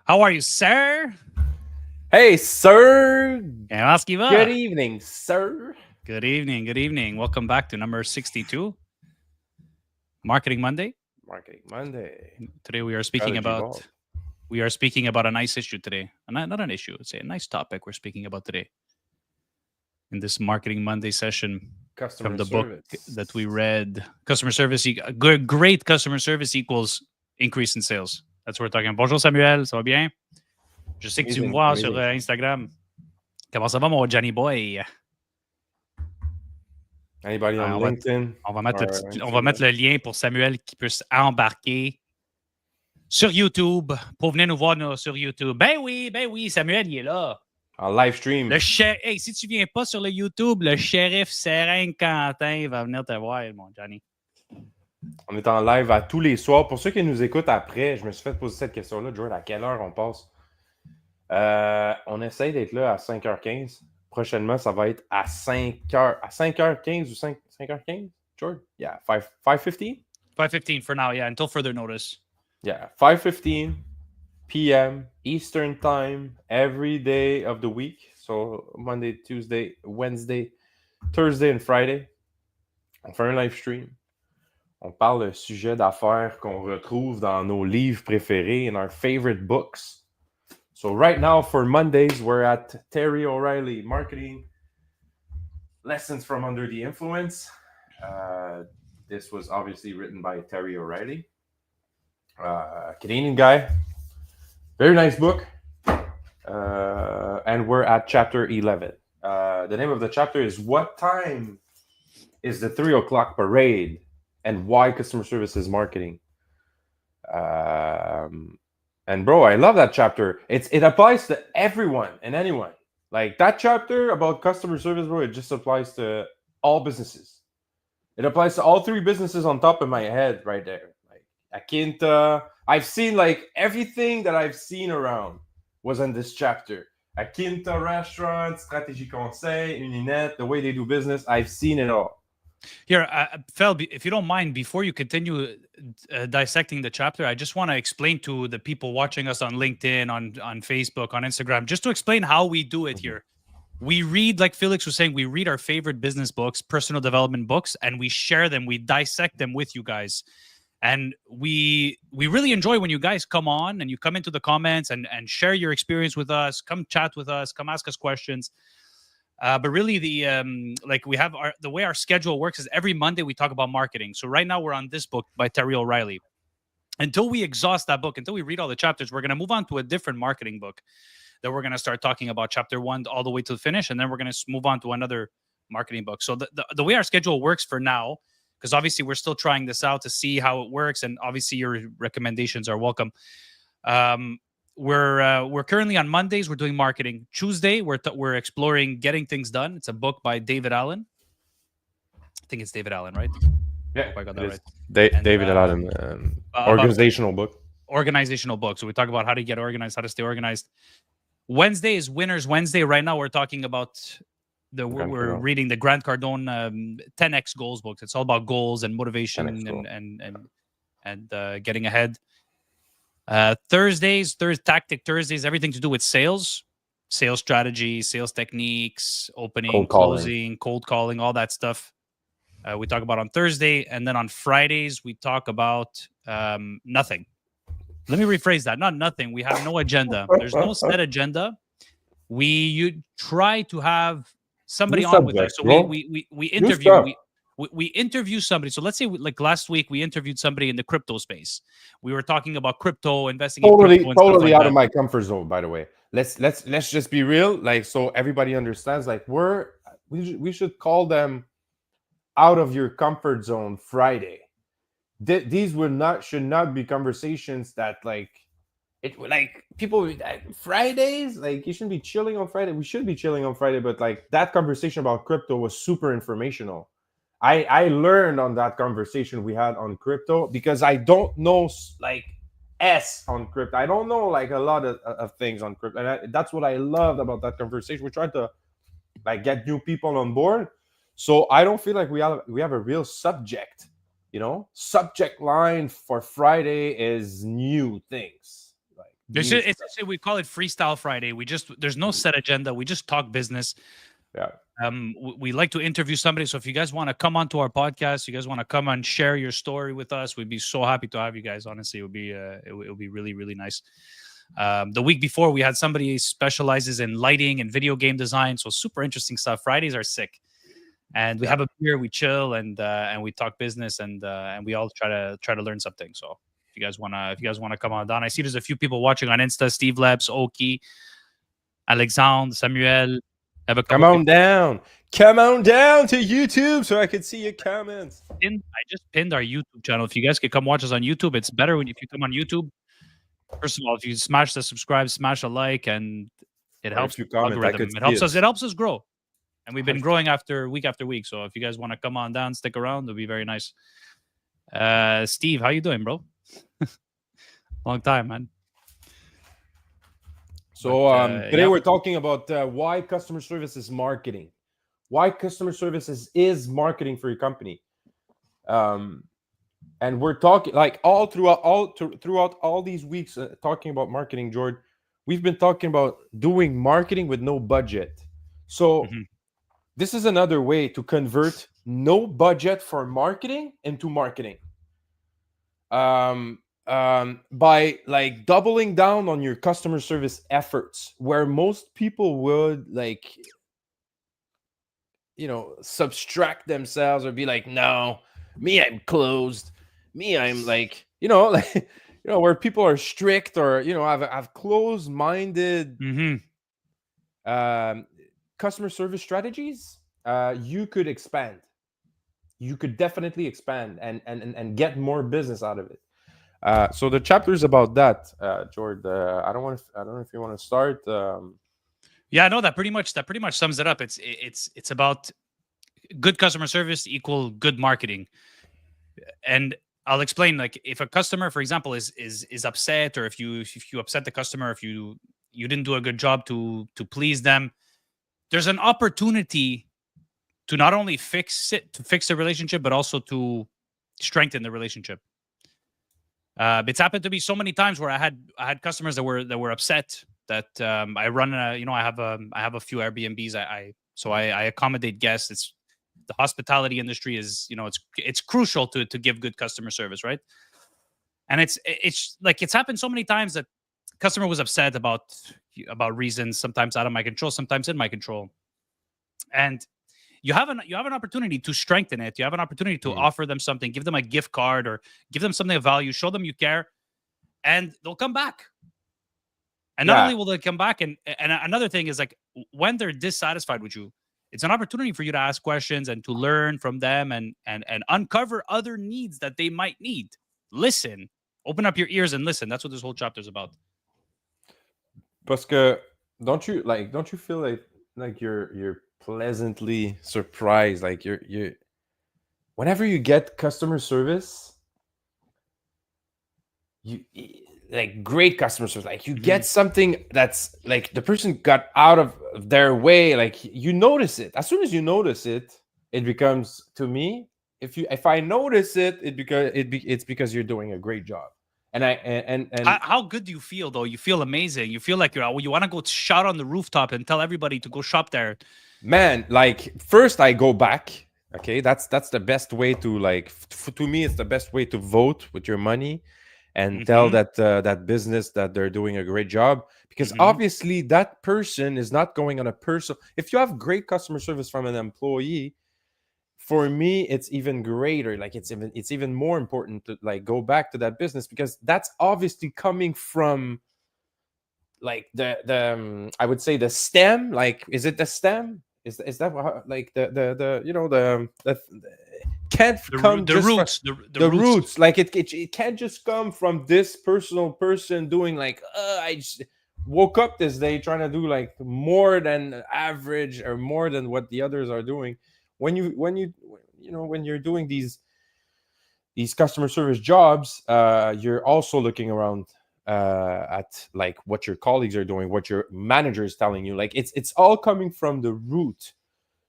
How are you, sir? Hey, sir. Comment est-ce qu'il Good va? evening, sir. Good evening. Good evening. Welcome back to number 62, Marketing Monday. Marketing Monday. Today we are speaking Strategy about Vault. a nice issue today. Not an issue. It's a nice topic we're speaking about today in this Marketing Monday session from Customer the book service. that we read. Customer service, great customer service equals increase in sales. That's what we're talking about. Bonjour Samuel, ça va bien? Je sais que tu me Amazing, vois sur amazing. Instagram. Comment ça va, mon Johnny Boy? Anybody on On va, LinkedIn? on va mettre or on va mettre Instagram? le lien pour Samuel qui puisse embarquer sur YouTube pour venir nous voir sur YouTube. Ben oui, Samuel, il est là. On live stream. Hey, si tu viens pas sur le YouTube, le shérif Serein Quentin va venir te voir, mon Johnny. On est en live à tous les soirs. Pour ceux qui nous écoutent après, je me suis fait poser cette question-là. Joel, à quelle heure on passe? On essaye d'être là à 5h15. Prochainement, ça va être à 5h. À 5h15 ou 5h15? George? Yeah, 5:15? 5:15 for now, yeah, until further notice. Yeah, 5:15 p.m. Eastern Time every day of the week. So Monday, Tuesday, Wednesday, Thursday and Friday. On fait un live stream. On parle de sujets d'affaires qu'on retrouve dans nos livres préférés, in our favorite books. So right now for Mondays, we're at Terry O'Reilly, Marketing Lessons from Under the Influence. This was obviously written by Terry O'Reilly, Canadian guy. Very nice book. And we're at chapter 11. The name of the chapter is What Time is the 3 o'clock Parade and Why Customer Service is Marketing. And bro, I love that chapter. It applies to everyone and anyone. Like that chapter about customer service, bro, it just applies to all businesses. It applies to all three businesses on top of my head right there. Like Akinta, I've seen like everything that I've seen around was in this chapter. Akinta Restaurant, Stratégie Conseil, Uninet, the way they do business, I've seen it all. Here, Fel, if you don't mind, before you continue dissecting the chapter, I just want to explain to the people watching us on LinkedIn, on Facebook, on Instagram, just to explain how we do it here. We read, like Felix was saying, we read our favorite business books, personal development books, and we share them. We dissect them with you guys. And we really enjoy when you guys come on and you come into the comments and share your experience with us, come chat with us, come ask us questions. But really, the way our schedule works is every Monday we talk about marketing. So right now we're on this book by Terry O'Reilly. Until we exhaust that book, until we read all the chapters, we're going to move on to a different marketing book that we're going to start talking about chapter 1 all the way to the finish. And then we're going to move on to another marketing book. So the way our schedule works for now, because obviously we're still trying this out to see how it works. And obviously your recommendations are welcome. We're currently on Mondays. We're doing marketing. Tuesday, we're exploring Getting Things Done. It's a book by David Allen. I think it's David Allen, right? Yeah, I hope I got that right. David Allen, organizational book. Organizational book. So we talk about how to get organized, how to stay organized. Wednesday is Winners Wednesday. Right now, we're talking about we're reading the Grant Cardone 10x Goals book. It's all about goals and motivation and getting ahead. Thursdays, Tactic Thursdays, everything to do with sales strategy, sales techniques, opening, closing, cold calling, all that stuff. We talk about on Thursday, and then on Fridays we talk about nothing. Let me rephrase that. Not nothing. We have no agenda. There's no set agenda. You try to have somebody on with us. So we interview. We interview somebody. So let's say, like last week, we interviewed somebody in the crypto space. We were talking about crypto, investing in crypto. Totally out of my comfort zone, by the way. Let's just be real, like so everybody understands. Like we should call them out of your comfort zone Friday. These should not be conversations that like people like Fridays. Like you shouldn't be chilling on Friday. We should be chilling on Friday, but like that conversation about crypto was super informational. I learned on that conversation we had on crypto because I don't know like on crypto. I don't know like a lot of things on crypto, and that's what I loved about that conversation. We're trying to like get new people on board, so I don't feel like we have a real subject. Subject line for Friday is new things. Like Niche. We call it Freestyle Friday. There's no set agenda. We just talk business. Yeah. We like to interview somebody. So if you guys want to come onto our podcast, you guys want to come and share your story with us, we'd be so happy to have you guys. Honestly, it would be really, really nice. The week before, we had somebody specializes in lighting and video game design. So super interesting stuff. Fridays are sick, and we have a beer, we chill, and we talk business, and we all try to learn something. So if you guys wanna come on down, I see there's a few people watching on Insta. Steve Lebs, Oki, Alexandre, Samuel. I have a Come couple on people. down. Come on down to YouTube so I can see your comments. I just pinned our YouTube channel. If you guys could come watch us on YouTube, it's better when if you come on YouTube. First of all, if you smash the subscribe, smash a like, and it Or helps if you the comment, I algorithm. could It see helps it. us. It helps us grow, and we've been growing after week. So if you guys want to come on down, stick around, it'll be very nice. Steve, how you doing, bro? Long time, man. So today yeah. we're talking about why customer service is marketing. Why customer services is marketing for your company. And we're talking like throughout all these weeks talking about marketing, George. We've been talking about doing marketing with no budget. So Mhm. this is another way to convert no budget for marketing into marketing. By like doubling down on your customer service efforts, where most people would like, subtract themselves or be like, no, me, I'm closed. Me, I'm like, like, where people are strict or, have closed minded Mhm. um, customer service strategies. You could expand. You could definitely expand and get more business out of it. So the chapter is about that, George. I don't know if you want to start. Yeah, no, that pretty much sums it up. It's about good customer service equal good marketing. And I'll explain, like, if a customer, for example, is upset, or if you upset the customer, if you didn't do a good job to please them, there's an opportunity to not only fix the relationship, but also to strengthen the relationship. It's happened to me so many times where I had customers that were upset that I run I have a few Airbnbs. I accommodate guests. It's the hospitality industry is, it's crucial to give good customer service, right? And it's like it's happened so many times that customer was upset about reasons sometimes out of my control, sometimes in my control, and you have an opportunity to strengthen it. You have an opportunity to Mm, offer them something, give them a gift card, or give them something of value, show them you care, and they'll come back. And not yeah, only will they come back, and another thing is, like, when they're dissatisfied with you, it's an opportunity for you to ask questions and to learn from them, and uncover other needs that they might need. Listen, open up your ears and listen. That's what this whole chapter is about. parce que don't you feel like you're pleasantly surprised, like you're whenever you get customer service, you like great customer service, like you get Mhm. something that's like the person got out of their way, like you notice it. As soon as you notice it, it becomes, to me, if I notice it, it's because you're doing a great job. And I and How good do you feel, though? You feel amazing. You feel like you want to go shout on the rooftop and tell everybody to go shop there. man, like first I go back. Okay, that's the best way to like to me it's the best way to vote with your money and tell Hmm. that business that they're doing a great job, because Hmm. obviously that person is not going on a personal. If you have great customer service from an employee, for me it's even greater, like it's even more important to like go back to that business, because that's obviously coming from like I would say the stem. Like, is it the stem? Is that like the can't come The just from roots, the the roots. roots. Like it can't just come from this personal person doing like, I just woke up this day trying to do like more than average or more than what the others are doing. When you're doing these customer service jobs, you're also looking around at like what your colleagues are doing, what your manager is telling you. Like it's all coming from the root.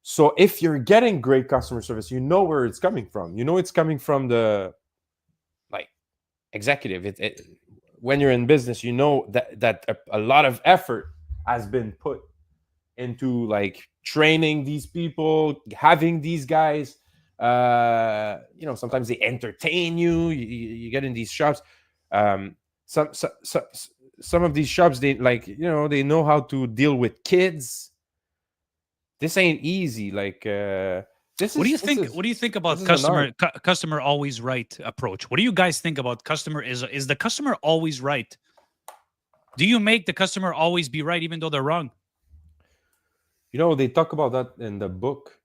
So if you're getting great customer service, you know where it's coming from. You know it's coming from the like executive. when you're in business, you know that a lot of effort has been put into like training these people, having these guys. Sometimes they entertain you. You get in these shops. Um, some, some some some of these shops, they like, they know how to deal with kids. This ain't easy. Like this What do is you this think? is What do you think this about is an art. customer always right approach? What do you guys think about customer? Is the customer always right? Do you make the customer always be right even though they're wrong? They talk about that in the book.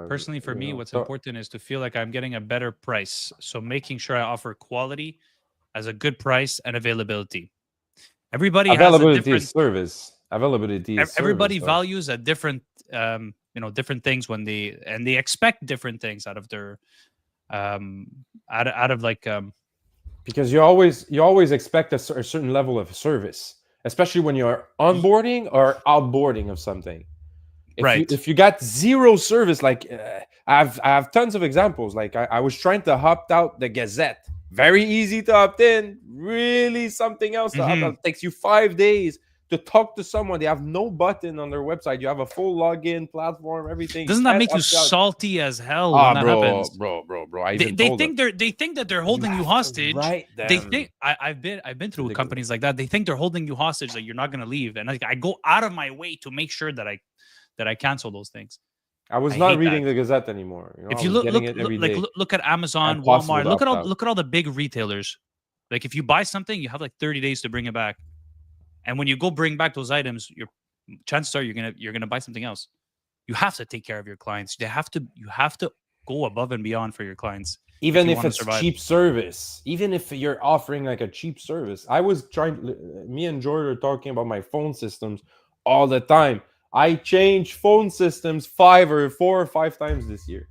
Personally, for me, what's important is to feel like I'm getting a better price. So making sure I offer quality as a good price and availability. Everybody has a availability is different. service. Availability is service, Everybody though. values a different, different things when they expect different things out of their, um, out of like, Because you always expect a certain level of service, especially when you're onboarding or outboarding of something. if you right. if you got zero service, like I have tons of examples. Like I was trying to opt out the Gazette, very easy to opt in, really something else to opt out. Hmm. It takes you 5 days to talk to someone. They have no button on their website. You have a full login platform, everything. You Doesn't that can't make you opt out. salty as hell when Ah, that bro, happens? bro, bro, bro, I They, even they told them, think they think that they're you holding you have to hostage. write They them. think I've been It's through ridiculous. companies like that. They think they're holding you hostage, that you're not gonna leave, and like I go out of my way to make sure that I cancel those things. I was I not hate that. reading the Gazette anymore. I If you was look getting look, it look every like day. look at Amazon, Impossible Walmart, to opt out. look at all the big retailers. Like if you buy something, you have like 30 days to bring it back. And when you go bring back those items, your chances are you're gonna buy something else. You have to take care of your clients. You have to go above and beyond for your clients if Even you if want to it's survive. cheap service, even if you're offering like a cheap service. I was trying, me and George are talking about my phone systems all the time. I changed phone systems 4 or 5 times this year.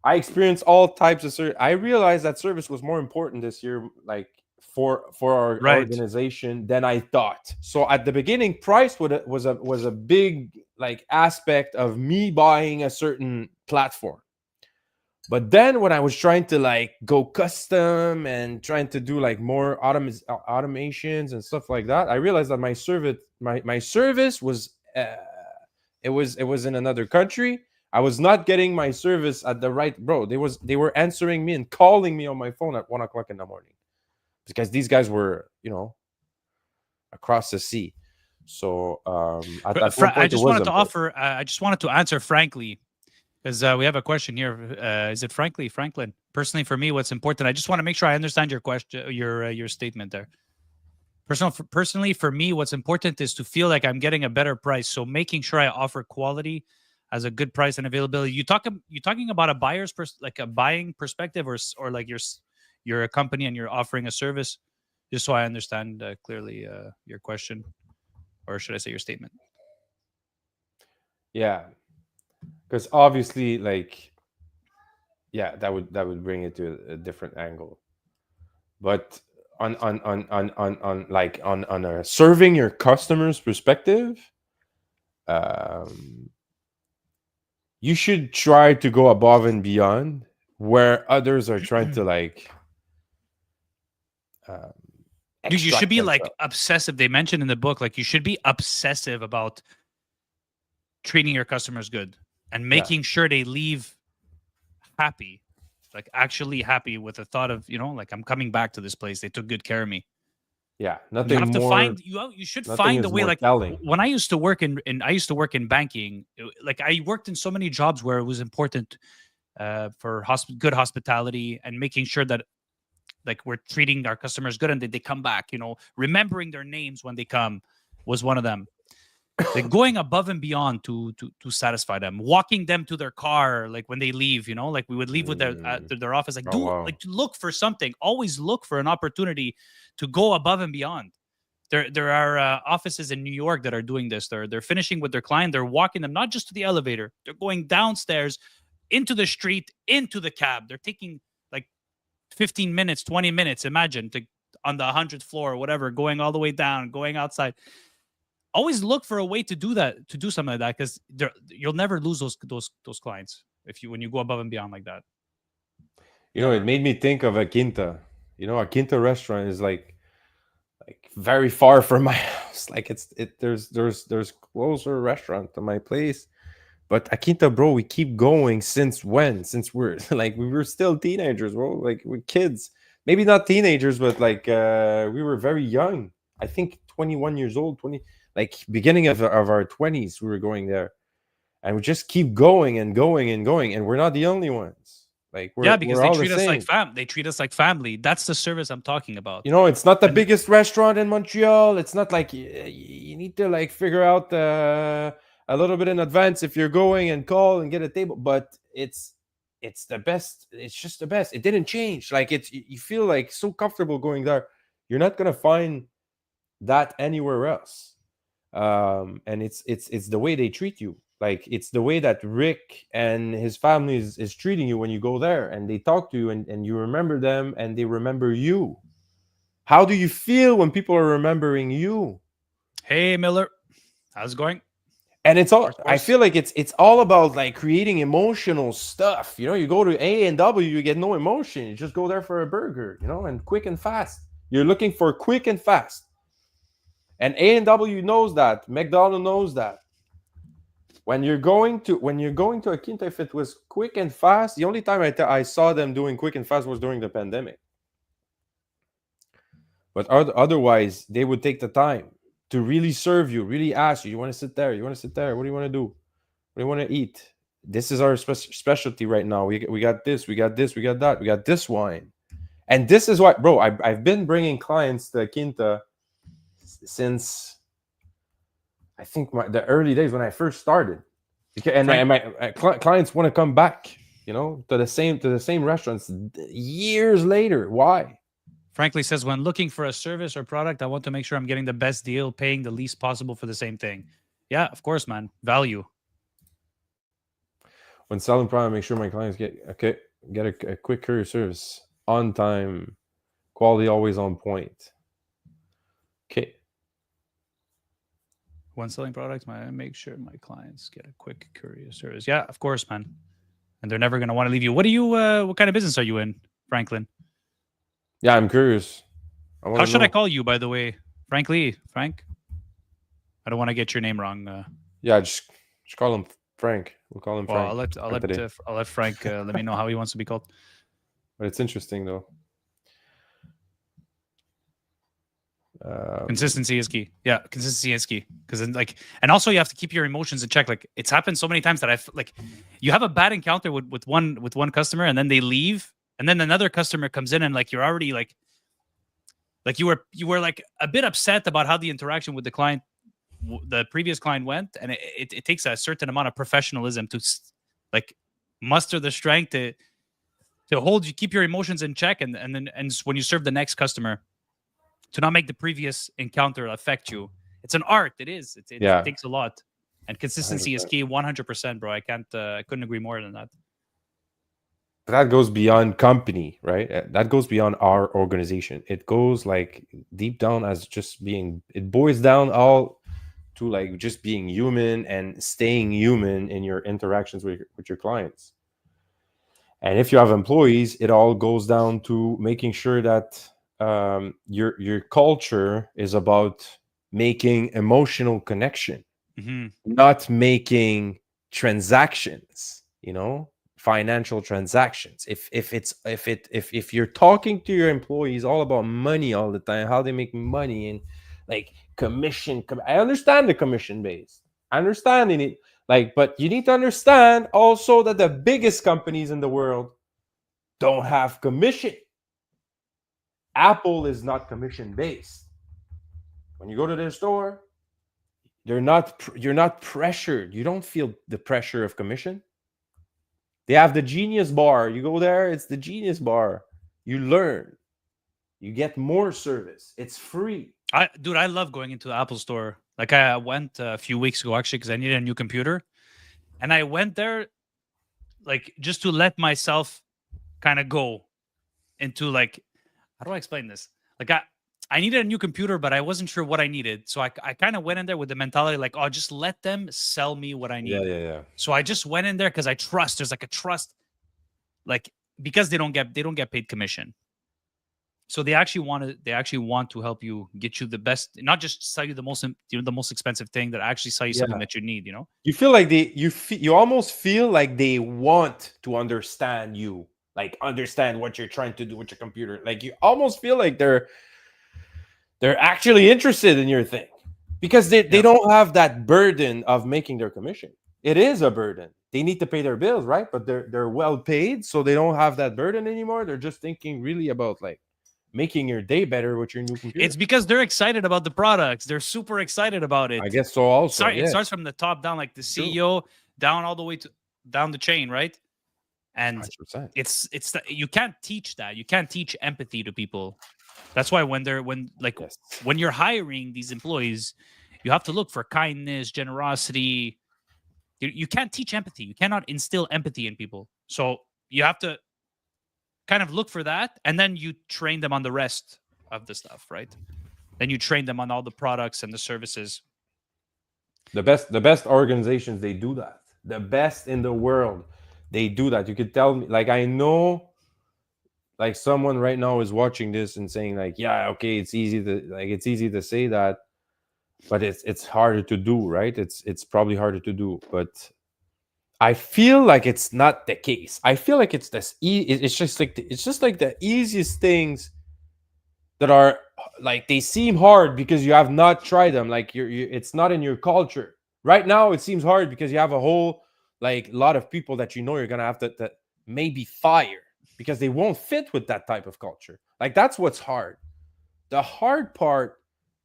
I experienced all types of service. I realized that service was more important this year, like for our Right. organization, than I thought. So at the beginning, price was a big like aspect of me buying a certain platform. But then when I was trying to like go custom and trying to do like more automations and stuff like that, I realized that my service was it was in another country. I was not getting my service at the right, bro. They were answering me and calling me on my phone at 1 o'clock in the morning because these guys were across the sea. So at one I point it just was wanted to important. offer. I just wanted to answer frankly because we have a question here. Is it frankly, Franklin? Personally, for me, what's important? I just want to make sure I understand your question, your statement there. Personally, for me, what's important is to feel like I'm getting a better price. So making sure I offer quality as a good price and availability. You talking about a like a buying perspective, or like you're a company and you're offering a service. Just so I understand clearly your question, or should I say your statement? Yeah, because obviously, like, yeah, that would bring it to a different angle. But on a serving your customers perspective, um, you should try to go above and beyond where others are trying to like um, Dude, you should extract be like themselves. obsessive. They mentioned in the book, like you should be obsessive about treating your customers good and Yeah, making sure they leave happy, like actually happy with the thought of, like I'm coming back to this place. They took good care of me. yeah. You Nothing have to more. find you should Nothing find a is way. more Like telling. when I used to work in I used to work in banking. Like I worked in so many jobs where it was important for good hospitality and making sure that like we're treating our customers good and that they come back. Remembering their names when they come was one of them. Like going above and beyond to satisfy them, walking them to their car, like when they leave. Like we would leave with Mm. their office, like Oh do wow. like to look for something, always look for an opportunity to go above and beyond. There are offices in New York that are doing this. They're finishing with their client, they're walking them not just to the elevator, they're going downstairs into the street, into the cab. They're taking like 15 minutes, 20 minutes, imagine, to on the 100th floor or whatever, going all the way down, going outside. Always look for a way to do that, to do something like that, because you'll never lose those clients if you when you go above and beyond like that. It Never. made me think of a quinta. You know, a Quinta restaurant is like very far from my house. Like there's closer restaurant to my place. But Akinta, bro, we keep going since when? Since we're like we were still teenagers, bro. Like we're kids. Maybe not teenagers, but like we were very young. I think 21 years old, 20, like beginning of our 20s, we were going there. And we just keep going and going and going. And we're not the only ones. Like Yeah, because we're they all the treat us like same. fam. They treat us like family. That's the service I'm talking You about. know, it's not the And biggest restaurant in Montreal. It's not like you need to like figure out a little bit in advance if you're going and call and get a table. But it's the best. It's just the best. It didn't change. Like it's you feel like so comfortable going there. You're not gonna find that anywhere else. And it's the way they treat you. Like it's the way that Rick and his family is treating you when you go there, and they talk to you, and you remember them, and they remember you. How do you feel when people are remembering you? hey, Miller, how's it going? And it's all Course, I course. feel like it's all about like creating emotional stuff. You know, you go to A and W, you get no emotion. You just go there for a burger, you know, and quick and fast. You're looking for quick and fast. And A and W knows that. McDonald knows that. When you're going to a Quinta, if it was quick and fast, the only time I saw them doing quick and fast was during the pandemic. But otherwise, they would take the time to really serve you, really ask you, you want to sit there? You want to sit there? What do you want to do? What do you want to eat? This is our specialty right now. We got this, we got this, we got that, we got this wine. And this is what, bro, I've been bringing clients to Quinta since I think the early days when I first started. Because, and Frank, my clients want to come back, you know, to the same restaurants years later. Why? frankly says when looking for a service or product, I want to make sure I'm getting the best deal, paying the least possible for the same thing. Yeah, of course, man. Value. When selling product, make sure my clients get a quick courier service on time, quality always on point. Okay. When selling products, I make sure my clients get a quick courier service. Yeah, of course, man. And they're never gonna want to leave you. What do you? What kind of business are you in, Franklin? Yeah, I'm curious. I want How to should I know. call you, by the way? Frankly, Frank. I don't want to get your name wrong. Yeah, just call him Frank. We'll call him Well, Frank for today. I'll let Frank let me know how he wants to be called. But it's interesting though. Um, Consistency is key. Yeah, consistency is key. Because then, like, and also you have to keep your emotions in check. Like, it's happened so many times that I've like, you have a bad encounter with one customer, and then they leave, and then another customer comes in, and like you're already like you were like a bit upset about how the interaction with the client, the previous client went, and it takes a certain amount of professionalism to like muster the strength to hold you, keep your emotions in check, and then when you serve the next customer to not make the previous encounter affect you. It's an art. It is. It yeah, takes a lot, and consistency is 100%. key. 100%, bro. I couldn't agree more than that. But that goes beyond company, right? That goes beyond our organization. It goes like deep down as just being. It boils down all to like just being human and staying human in your interactions with your clients. And if you have employees, it all goes down to making sure that your culture is about making emotional connection, Hmm. not making transactions. You know, financial transactions. If you're talking to your employees all about money all the time, how they make money and like commission. I understand the commission base. I understand it. Like, but you need to understand also that the biggest companies in the world don't have commission. Apple is not commission based. When you go to their store, you're not pressured. You don't feel the pressure of commission. They have the genius bar. You go there, it's the genius bar. You learn. You get more service. It's free. I love going into the Apple store. Like I went a few weeks ago actually because I needed a new computer, and I went there like just to let myself kind of go into like how do I explain this? Like I needed a new computer, but I wasn't sure what I needed. So I kind of went in there with the mentality like, oh, just let them sell me what I Yeah, need. yeah, yeah. So I just went in there because I trust. There's like a trust, like because they don't get paid commission. So they actually want to help you, get you the best, not just sell you the the most expensive thing, that actually sell you something Yeah. that you need. You feel like you almost feel like they want to understand you, like understand what you're trying to do with your computer. Like you almost feel like they're actually interested in your thing because they Yeah. don't have that burden of making their commission. It is a burden. They need to pay their bills, right? But they're well paid, so they don't have that burden anymore. They're just thinking really about like making your day better with your new It's computer. because they're excited about the products. They're super excited about I it. guess so also. Sorry, it Yeah, starts from the top down, like the true. CEO down all the way to down the chain, right? And 100%. you can't teach that. You can't teach empathy to people. That's why Yes. when you're hiring these employees, you have to look for kindness, generosity. You can't teach empathy. You cannot instill empathy in people. So you have to kind of look for that, and then you train them on the rest of the stuff, right? Then you train them on all the products and the services. The best organizations, they do that. The best in the world, they do that. You could tell me, like, I know, like, someone right now is watching this and saying like, yeah, okay, it's easy to say that, but it's harder to do, right? It's probably harder to do, but I feel like it's not the case. I feel like it's just like the easiest things that are, like, they seem hard because you have not tried them. Like it's not in your culture right now. It seems hard because you have a whole, like, lot of people that you're gonna have to maybe fire because they won't fit with that type of culture. Like, that's what's hard. The hard part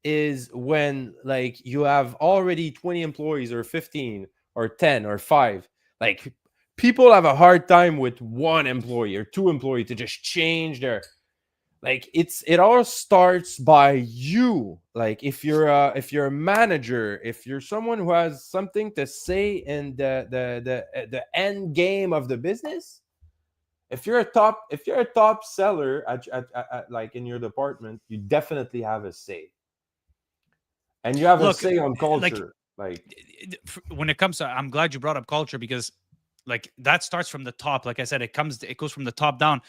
is when, like, you have already 20 employees or 15 or 10 or 5. Like, people have a hard time with one employee or two employee to just change their, like, it all starts by you. Like, if you're a manager, if you're someone who has something to say in the end game of the business, if you're a top seller like in your department, you definitely have a say, and you have a Look, say on like culture. Like, when it comes to, I'm glad you brought up culture, because like that starts from the top. Like I said, it goes from the top down.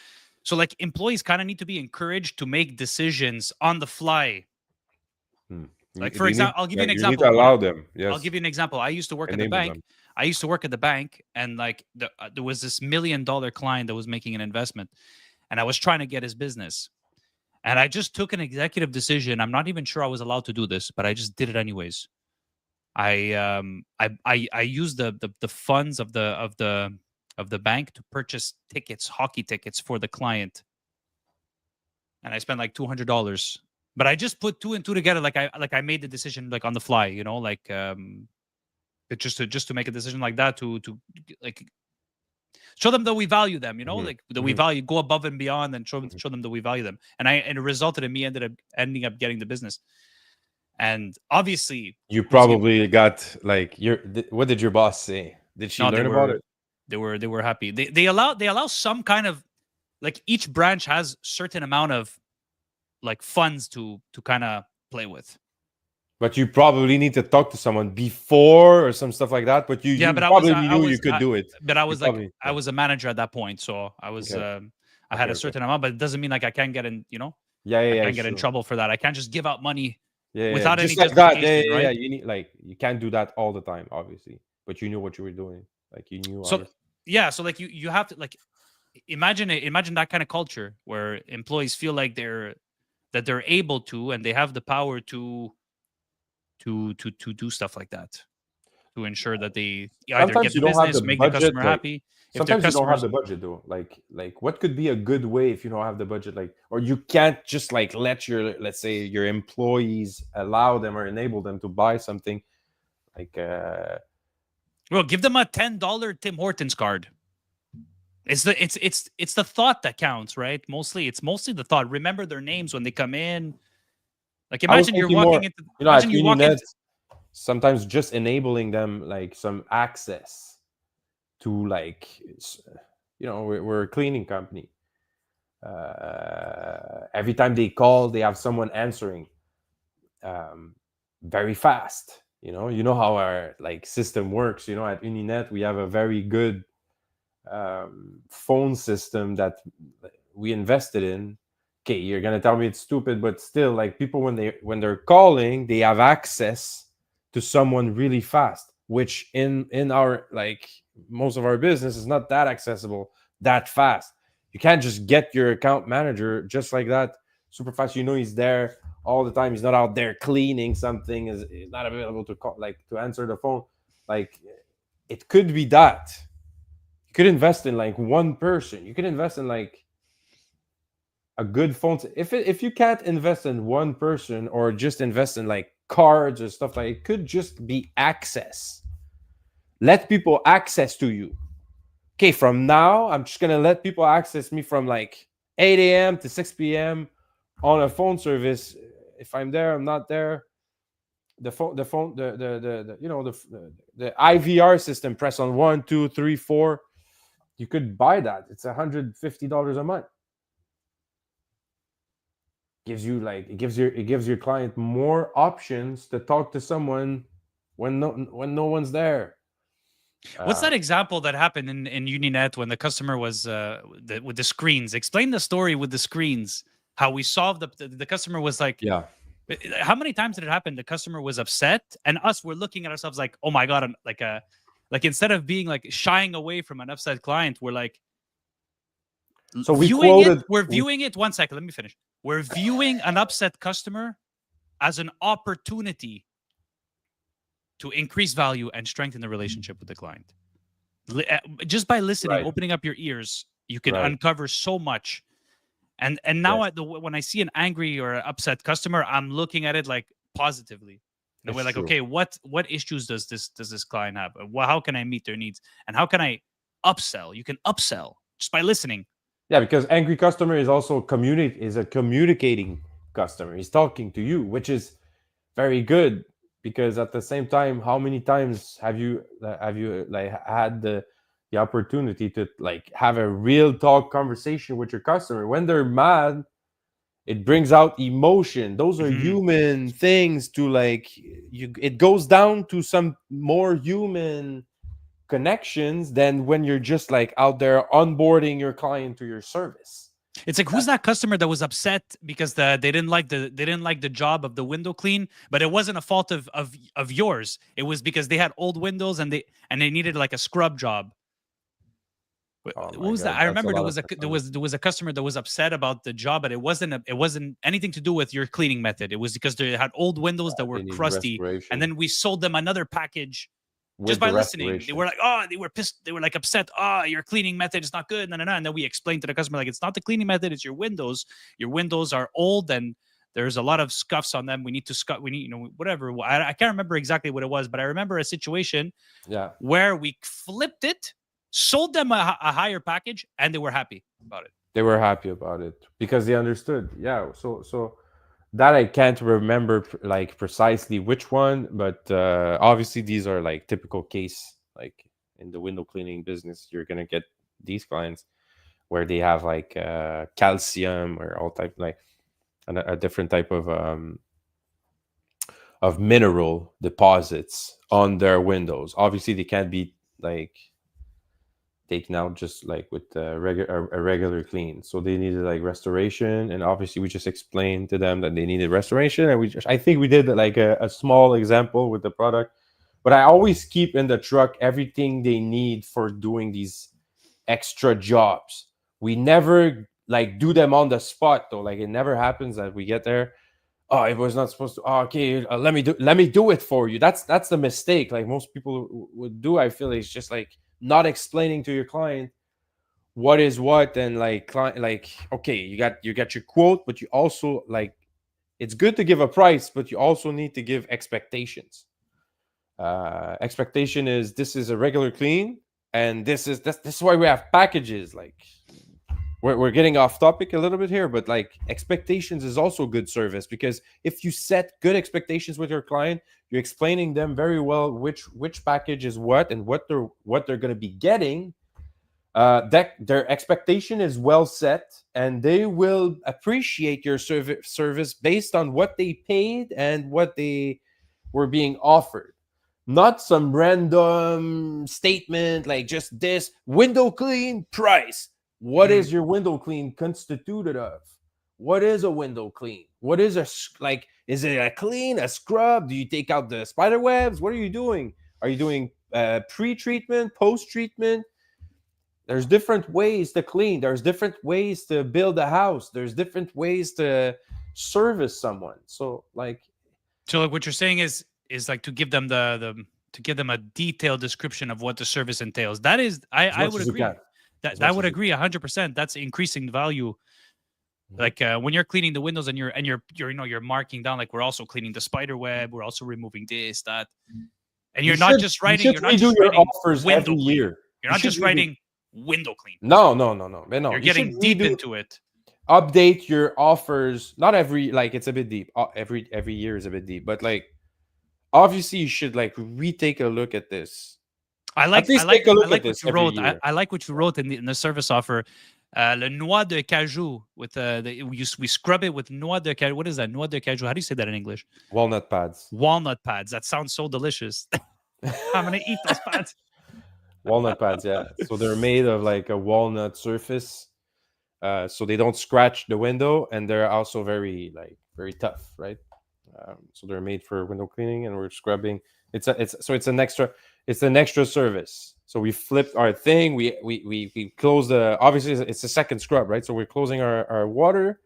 So like employees kind of need to be encouraged to make decisions on the fly. hmm, Like for they need, example, I'll give you like, an you need to example. allow them. I'll Yes, give you an example. I used to work at the enable bank. them. I used to work at the bank, and like there was this $1 million client that was making an investment, and I was trying to get his business. And I just took an executive decision. I'm not even sure I was allowed to do this, but I just did it anyways. I used the funds of the bank to purchase tickets, hockey tickets for the client, and I spent like $200. But I just put two and two together, like I made the decision like on the fly, like just to make a decision like that, to like show them that we value them, Hmm. like that we Hmm. value, go above and beyond, and show Hmm. show them that we value them. And it resulted in me ending up getting the business. And obviously, You who's give probably got, like, what did your boss say? Did she no, they learn about were it? they were happy. They allow some kind of, like, each branch has certain amount of like funds to kind of play with. But you probably need to talk to someone before or some stuff like that. But you Yeah, you but I was probably I knew you was could do it. but I You was like, probably, I yeah. was a manager at that point, so Okay. I had Okay. a Okay. certain amount, but it doesn't mean like I can't get in, Yeah. Yeah. I Yeah. can't get in Sure. trouble for that. I can't just give out money Yeah. Yeah. without any Just like that. Yeah. justification, Yeah. Yeah. right? You need, like, you can't do that all the time, obviously. But you knew what you were doing. Like, you knew, So obviously. yeah, so like you have to, like, imagine that kind of culture where employees feel like they're able to, and they have the power to do stuff like that, to ensure that they either Sometimes get you the don't have the business, make the budget. customer Like, happy. If their sometimes you don't have customers, the budget though. Like, what could be a good way if you don't have the budget? Like, or you can't just, like, let's say, your employees, allow them or enable them to buy something. Like, well, give them a $10 Tim Hortons card. It's the thought that counts, right? It's mostly the thought. Remember their names when they come in. Like, I was imagine you're thinking more, walking into at imagine you walk Uninet, into sometimes just enabling them, like, some access to, like, we're a cleaning company. Every time they call, they have someone answering, um, very fast. You know how our, like, system works. At Uninet, we have a very good, 'em, phone system that we invested in. okay, you're gonna tell me it's stupid, but still, like people when they're calling, they have access to someone really fast, which in our like most of our business is not that accessible that fast. You can't just get your account manager just like that super fast. You know he's there all the time. He's not out there cleaning something. Is not available to call, like to answer the phone. Like it could be that you could invest in like one person. You could invest in like a good phone. If you can't invest in one person or just invest in like cards or stuff like it could just be access. Let people access to you. Okay, from now I'm just gonna let people access me from like 8 a.m. to 6 p.m. on a phone service. If I'm there, I'm not there. The you know the IVR system. Press on 1, 2, 3, 4. You could buy that. It's $150 a month. Gives you like it gives your client more options to talk to someone when no one's there. What's Uh, that example that happened in Uninet when the customer was with the screens? Explain the story with the screens. How we solved the customer was like, yeah. how many times did it happen? The customer was upset, and us were looking at ourselves like, oh my god, like instead of being like shying away from an upset client, we're like So we viewing it. quoted We're we viewing it. One second, let me finish. We're viewing an upset customer as an opportunity to increase value and strengthen the relationship with the client. Just by listening, right, opening up your ears, you can right. uncover so much. And now Yes, when I see an angry or upset customer, I'm looking at it like positively. In a way, it's like, true. okay, what issues does this client have? How can I meet their needs? And how can I upsell? You can upsell just by listening. Yeah, because angry customer is also a communicating customer. He's talking to you, which is very good because at the same time, how many times have you like had the opportunity to like have a real talk conversation with your customer when they're mad? It brings out emotion. Those are Mhm. human things to like you. It goes down to some more human connections than when you're just like out there onboarding your client to your service. It's like who's That's that customer that was upset because they didn't like the job of the window clean, but it wasn't a fault of yours. It was because they had old windows and they needed like a scrub job. oh What my was that? god, I that's a remember lot of customers. there was a customer that was upset about the job, but it wasn't anything to do with your cleaning method. It was because they had old windows that were They need crusty, and restoration then we sold them another package just with the by listening. They restoration. were like, oh, they were pissed. They were like upset. Oh, your cleaning method is not good. No, no, no. And then we explained to the customer like it's not the cleaning method. It's your windows. Your windows are old and there's a lot of scuffs on them. We need to scuff. We need whatever. I can't remember exactly what it was, but I remember a situation Yeah, where we flipped it, sold them a higher package, and they were happy about it. they were happy about it because they understood. Yeah, so that I can't remember like precisely which one, but obviously these are like typical case like in the window cleaning business. You're gonna get these clients where they have like calcium or all type like a different type of mineral deposits on their windows. Obviously, they can't be like taken out just like with a regular clean. So they needed like restoration, and obviously we just explained to them that they needed restoration, and I think we did like a small example with the product. But I always keep in the truck everything they need for doing these extra jobs. We never like do them on the spot though. Like it never happens that we get there. Oh, it was not supposed to. Oh, okay, let me do it for you. That's the mistake. Like most people would do. I feel it's just like not explaining to your client what is what, and like client like okay, you got your quote, but you also like it's good to give a price, but you also need to give expectations. Expectation is this is a regular clean, and this is why we have packages. Like we're getting off topic a little bit here, but like expectations is also good service because if you set good expectations with your client, you're explaining them very well which package is what and what they're going to be getting. That their expectation is well set, and they will appreciate your service based on what they paid and what they were being offered, not some random statement like just this window clean price. What Mhm. is your window clean constituted of? what is a window clean? What is like? Is it a clean, a scrub? Do you take out the spider webs? What are you doing? Are you doing pre-treatment, post-treatment? There's different ways to clean. There's different ways to build a house. There's different ways to service someone. So like, So like what you're saying is like to give them the to give them a detailed description of what the service entails. That is, as I much would as you can, agree. That as that much would as you agree 100%. That's increasing the value. can. Like when you're cleaning the windows and you're you're marking down, like we're also cleaning the spider web, we're also removing this, that, and You should you're not redo just your writing offers every window clean. year. You're You not should just redo. writing window clean. No, no, no, no, no. You're You should getting deep redo, into it. update your offers. Not every, like, it's a bit deep. Every year is a bit deep, but like obviously you should like retake a look at this. At least take a I look at like what this you every wrote. year. I like what you wrote in the service offer. Le noix de cajou with we scrub it with noix de cajou. What is that? Noix de cajou. How do you say that in English? Walnut pads. Walnut pads. That sounds so delicious. I'm gonna eat those pads. Walnut pads, yeah. So they're made of like a walnut surface, so they don't scratch the window, and they're also very tough, right? So they're made for window cleaning, and we're scrubbing. It's an extra service. So we flipped our thing. We close the, obviously it's a second scrub, right? So we're closing our water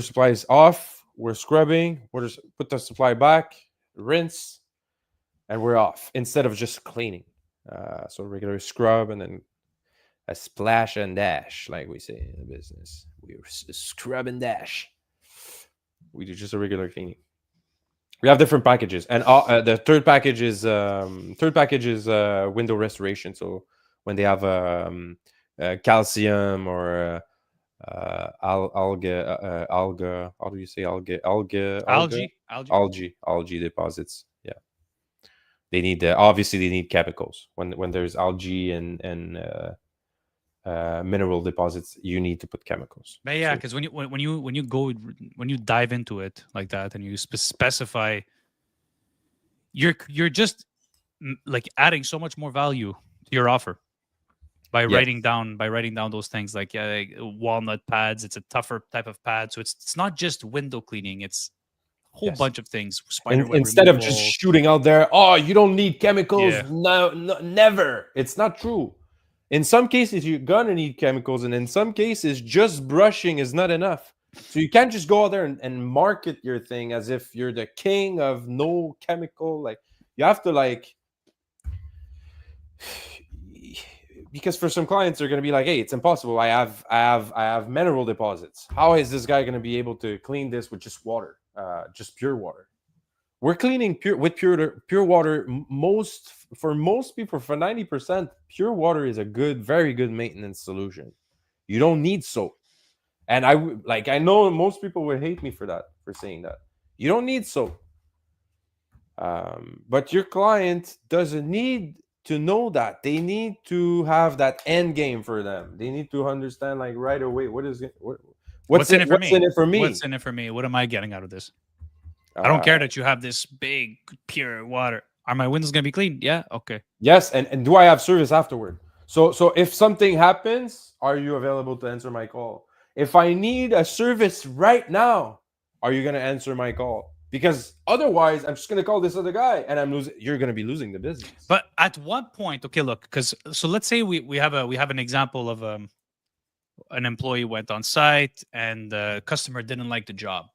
supply is off. We're scrubbing. Put the supply back, rinse, and we're off instead of just cleaning. So regular scrub and then a splash and dash, like we say in the business. We scrub and dash. We do just a regular cleaning. We have different packages, and the third package is window restoration. So when they have calcium or alga, how do you say algae deposits? Yeah, they need obviously they need chemicals when there's algae and mineral deposits. You need to put chemicals. But yeah, because when you dive into it like that and you specify, you're just like adding so much more value to your offer by Yes. writing down those things like, yeah, like walnut pads. It's a tougher type of pad, so it's not just window cleaning. It's a whole Yes. bunch of things. Spider web Instead of just removal. shooting out there, oh, you don't need chemicals. Yeah. No, no, never. It's not true. In some cases, you're gonna need chemicals, and in some cases, just brushing is not enough. So you can't just go out there and market your thing as if you're the king of no chemical. Like, you have to like, because for some clients they're going to be like, hey, it's impossible. I have mineral deposits. How is this guy going to be able to clean this with just water, just pure water? We're cleaning pure water. Most people, for 90%, pure water is a very good maintenance solution. You don't need soap. And I know most people would hate me for saying that. You don't need soap. But your client doesn't need to know that. They need to have that end game for them. They need to understand like right away, what's in it for me? What's in it for me? What am I getting out of this? I don't care that you have this big pure water. Are my windows gonna be clean? Yeah. Okay. Yes, and do I have service afterward? So if something happens, are you available to answer my call? If I need a service right now, are you gonna answer my call? Because otherwise, I'm just gonna call this other guy, and you're gonna be losing the business. But at what point? Okay, look, because so let's say we have an example of an employee went on site and the customer didn't like the job.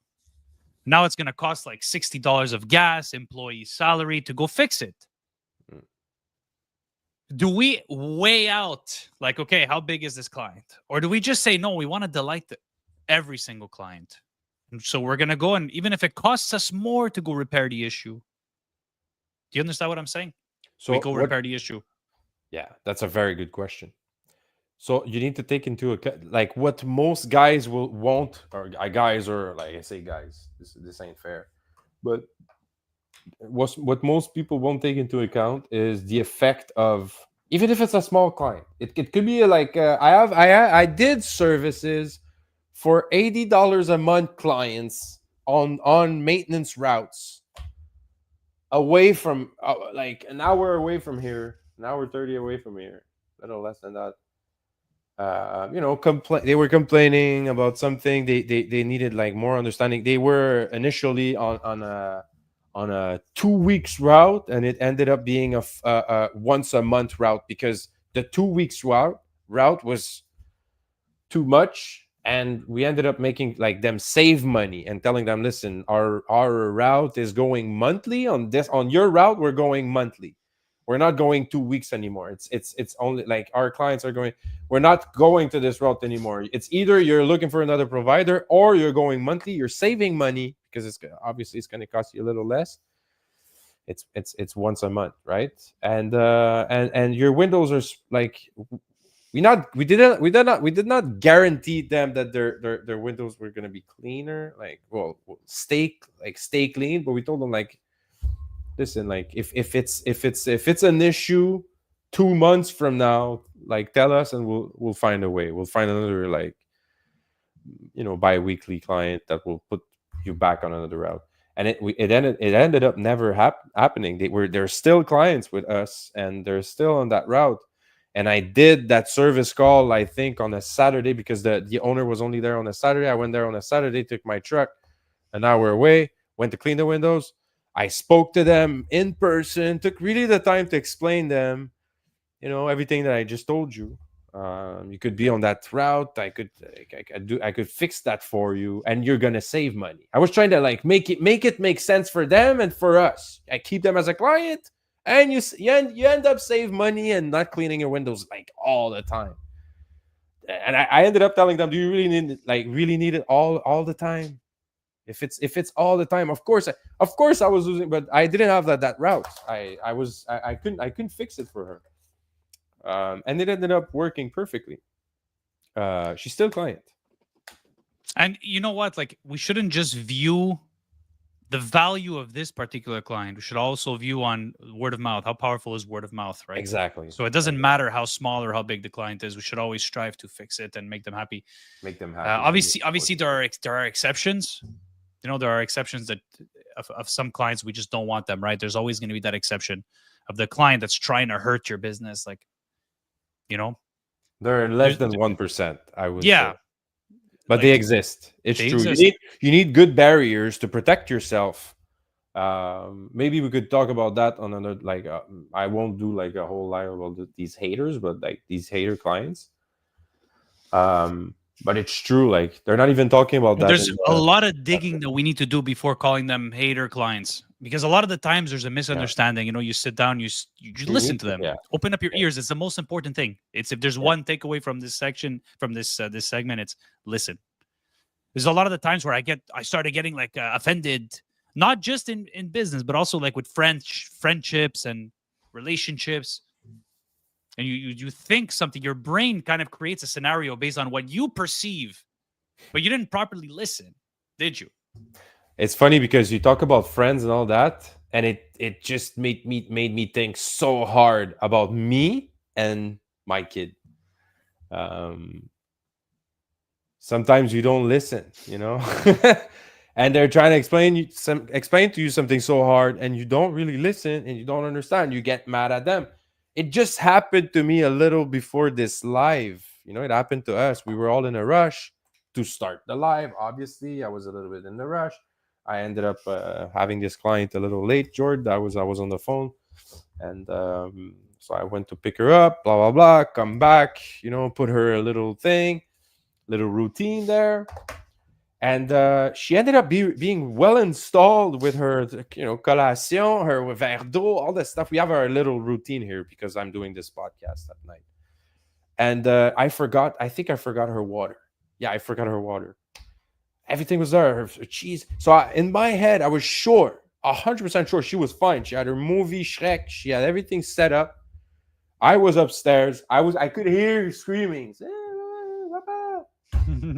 Now it's gonna cost like $60 of gas, employee salary to go fix it. Do we weigh out like, okay, how big is this client, or do we just say no? We want to delight every single client. So we're going to go, and even if it costs us more to go repair the issue. Do you understand what I'm saying? So we go repair the issue. Yeah, that's a very good question. So you need to take into account like what most guys won't, or guys, or like I say guys, this ain't fair. But what most people won't take into account is the effect of, even if it's a small client, it could be like I did services for $80 a month clients on maintenance routes away from like an hour away from here, an hour 30 away from here, a little less than that. They were complaining about something. They needed like more understanding. They were initially on a 2 weeks route, and it ended up being a once a month route because the 2 weeks route was too much, and we ended up making like them save money and telling them, listen, our route is going monthly. On your route we're going monthly. We're not going 2 weeks anymore. It's only like our clients are going, we're not going to this route anymore. It's either you're looking for another provider or you're going monthly. You're saving money because obviously it's going to cost you a little less. It's once a month, right? And your windows are like, we did not guarantee them that their windows were going to be cleaner, like, well, stay clean, but we told them like, listen, like, if it's an issue 2 months from now, like, tell us and we'll find a way. We'll find another, like, bi-weekly client that will put you back on another route. And it ended up never happening. They're still clients with us, and they're still on that route. And I did that service call, I think, on a Saturday, because the owner was only there on a Saturday. I went there on a Saturday, took my truck an hour away, went to clean the windows. I spoke to them in person, took really the time to explain them, everything that I just told you. You could be on that route. I could fix that for you, and you're gonna save money. I was trying to like make it make sense for them and for us. I keep them as a client, and you end up save money and not cleaning your windows like all the time. And I ended up telling them, do you really need it all the time? If it's all the time, of course I was losing, but I didn't have that route. I couldn't fix it for her. And it ended up working perfectly. She's still client. And you know what? Like, we shouldn't just view the value of this particular client. We should also view on word of mouth. How powerful is word of mouth, right? Exactly. So it doesn't matter how small or how big the client is. We should always strive to fix it and make them happy. Make them happy. Obviously, there are exceptions. There are exceptions that of some clients we just don't want them, right? There's always going to be that exception of the client that's trying to hurt your business, like, you know, They're less than 1%, I would yeah, say. But they exist. It's they true. exist. You need good barriers to protect yourself. Maybe we could talk about that on another. Like, I won't do like a whole live about these haters, but like these hater clients. But it's true. Like, they're not even talking about that. There's a lot of digging that we need to do before calling them hater clients, because a lot of the times there's a misunderstanding. You sit down, you listen to them, open up your ears. It's the most important thing. It's if there's one takeaway from this section, from this segment, it's listen. There's a lot of the times where I started getting like offended, not just in business, but also like with friendships and relationships. And you think something, your brain kind of creates a scenario based on what you perceive, but you didn't properly listen, did you? It's funny because you talk about friends and all that, and it just made me think so hard about me and my kid. Sometimes you don't listen, and they're trying to explain to you something so hard, and you don't really listen, and you don't understand. You get mad at them. It just happened to me a little before this live. It happened to us. We were all in a rush to start the live. Obviously, I was a little bit in the rush. I ended up having this client a little late, George. I was on the phone, and so I went to pick her up. Blah blah blah. Come back. Put her a little routine there, and she ended up being well installed with her, collation, her verre d'eau, all that stuff. We have our little routine here because I'm doing this podcast at night, and I think I forgot her water. Yeah, I forgot her water. Everything was there, her cheese. So in my head, I was sure, 100% sure she was fine. She had her movie Shrek. She had everything set up. I was upstairs. I could hear screaming. I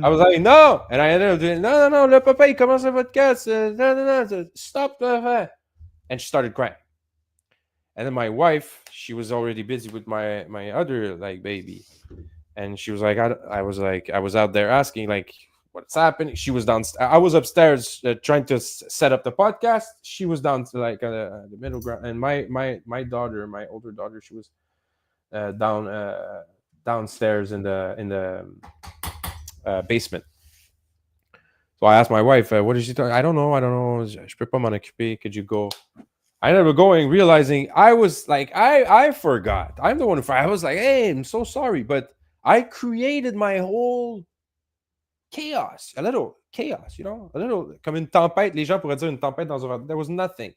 was like, no. And I ended up doing, no, le papa, il commence un podcast. No, stop. And she started crying. And then my wife, she was already busy with my other like baby. And she was like, I was out there asking like, what's happening? She was downstairs. I was upstairs trying to set up the podcast. She was down to like the middle ground. And my daughter, my older daughter, she was down downstairs in the basement. So I asked my wife, what is she talking? I don't know. I don't know. Je peux pas m'en occuper. Could you go? I ended up going, realizing I was like, I forgot. I'm the one who I was like, hey, I'm so sorry, but I created my whole chaos, a little chaos, a little comme une tempête. Les gens pourraient dire une tempête dans un. There was nothing.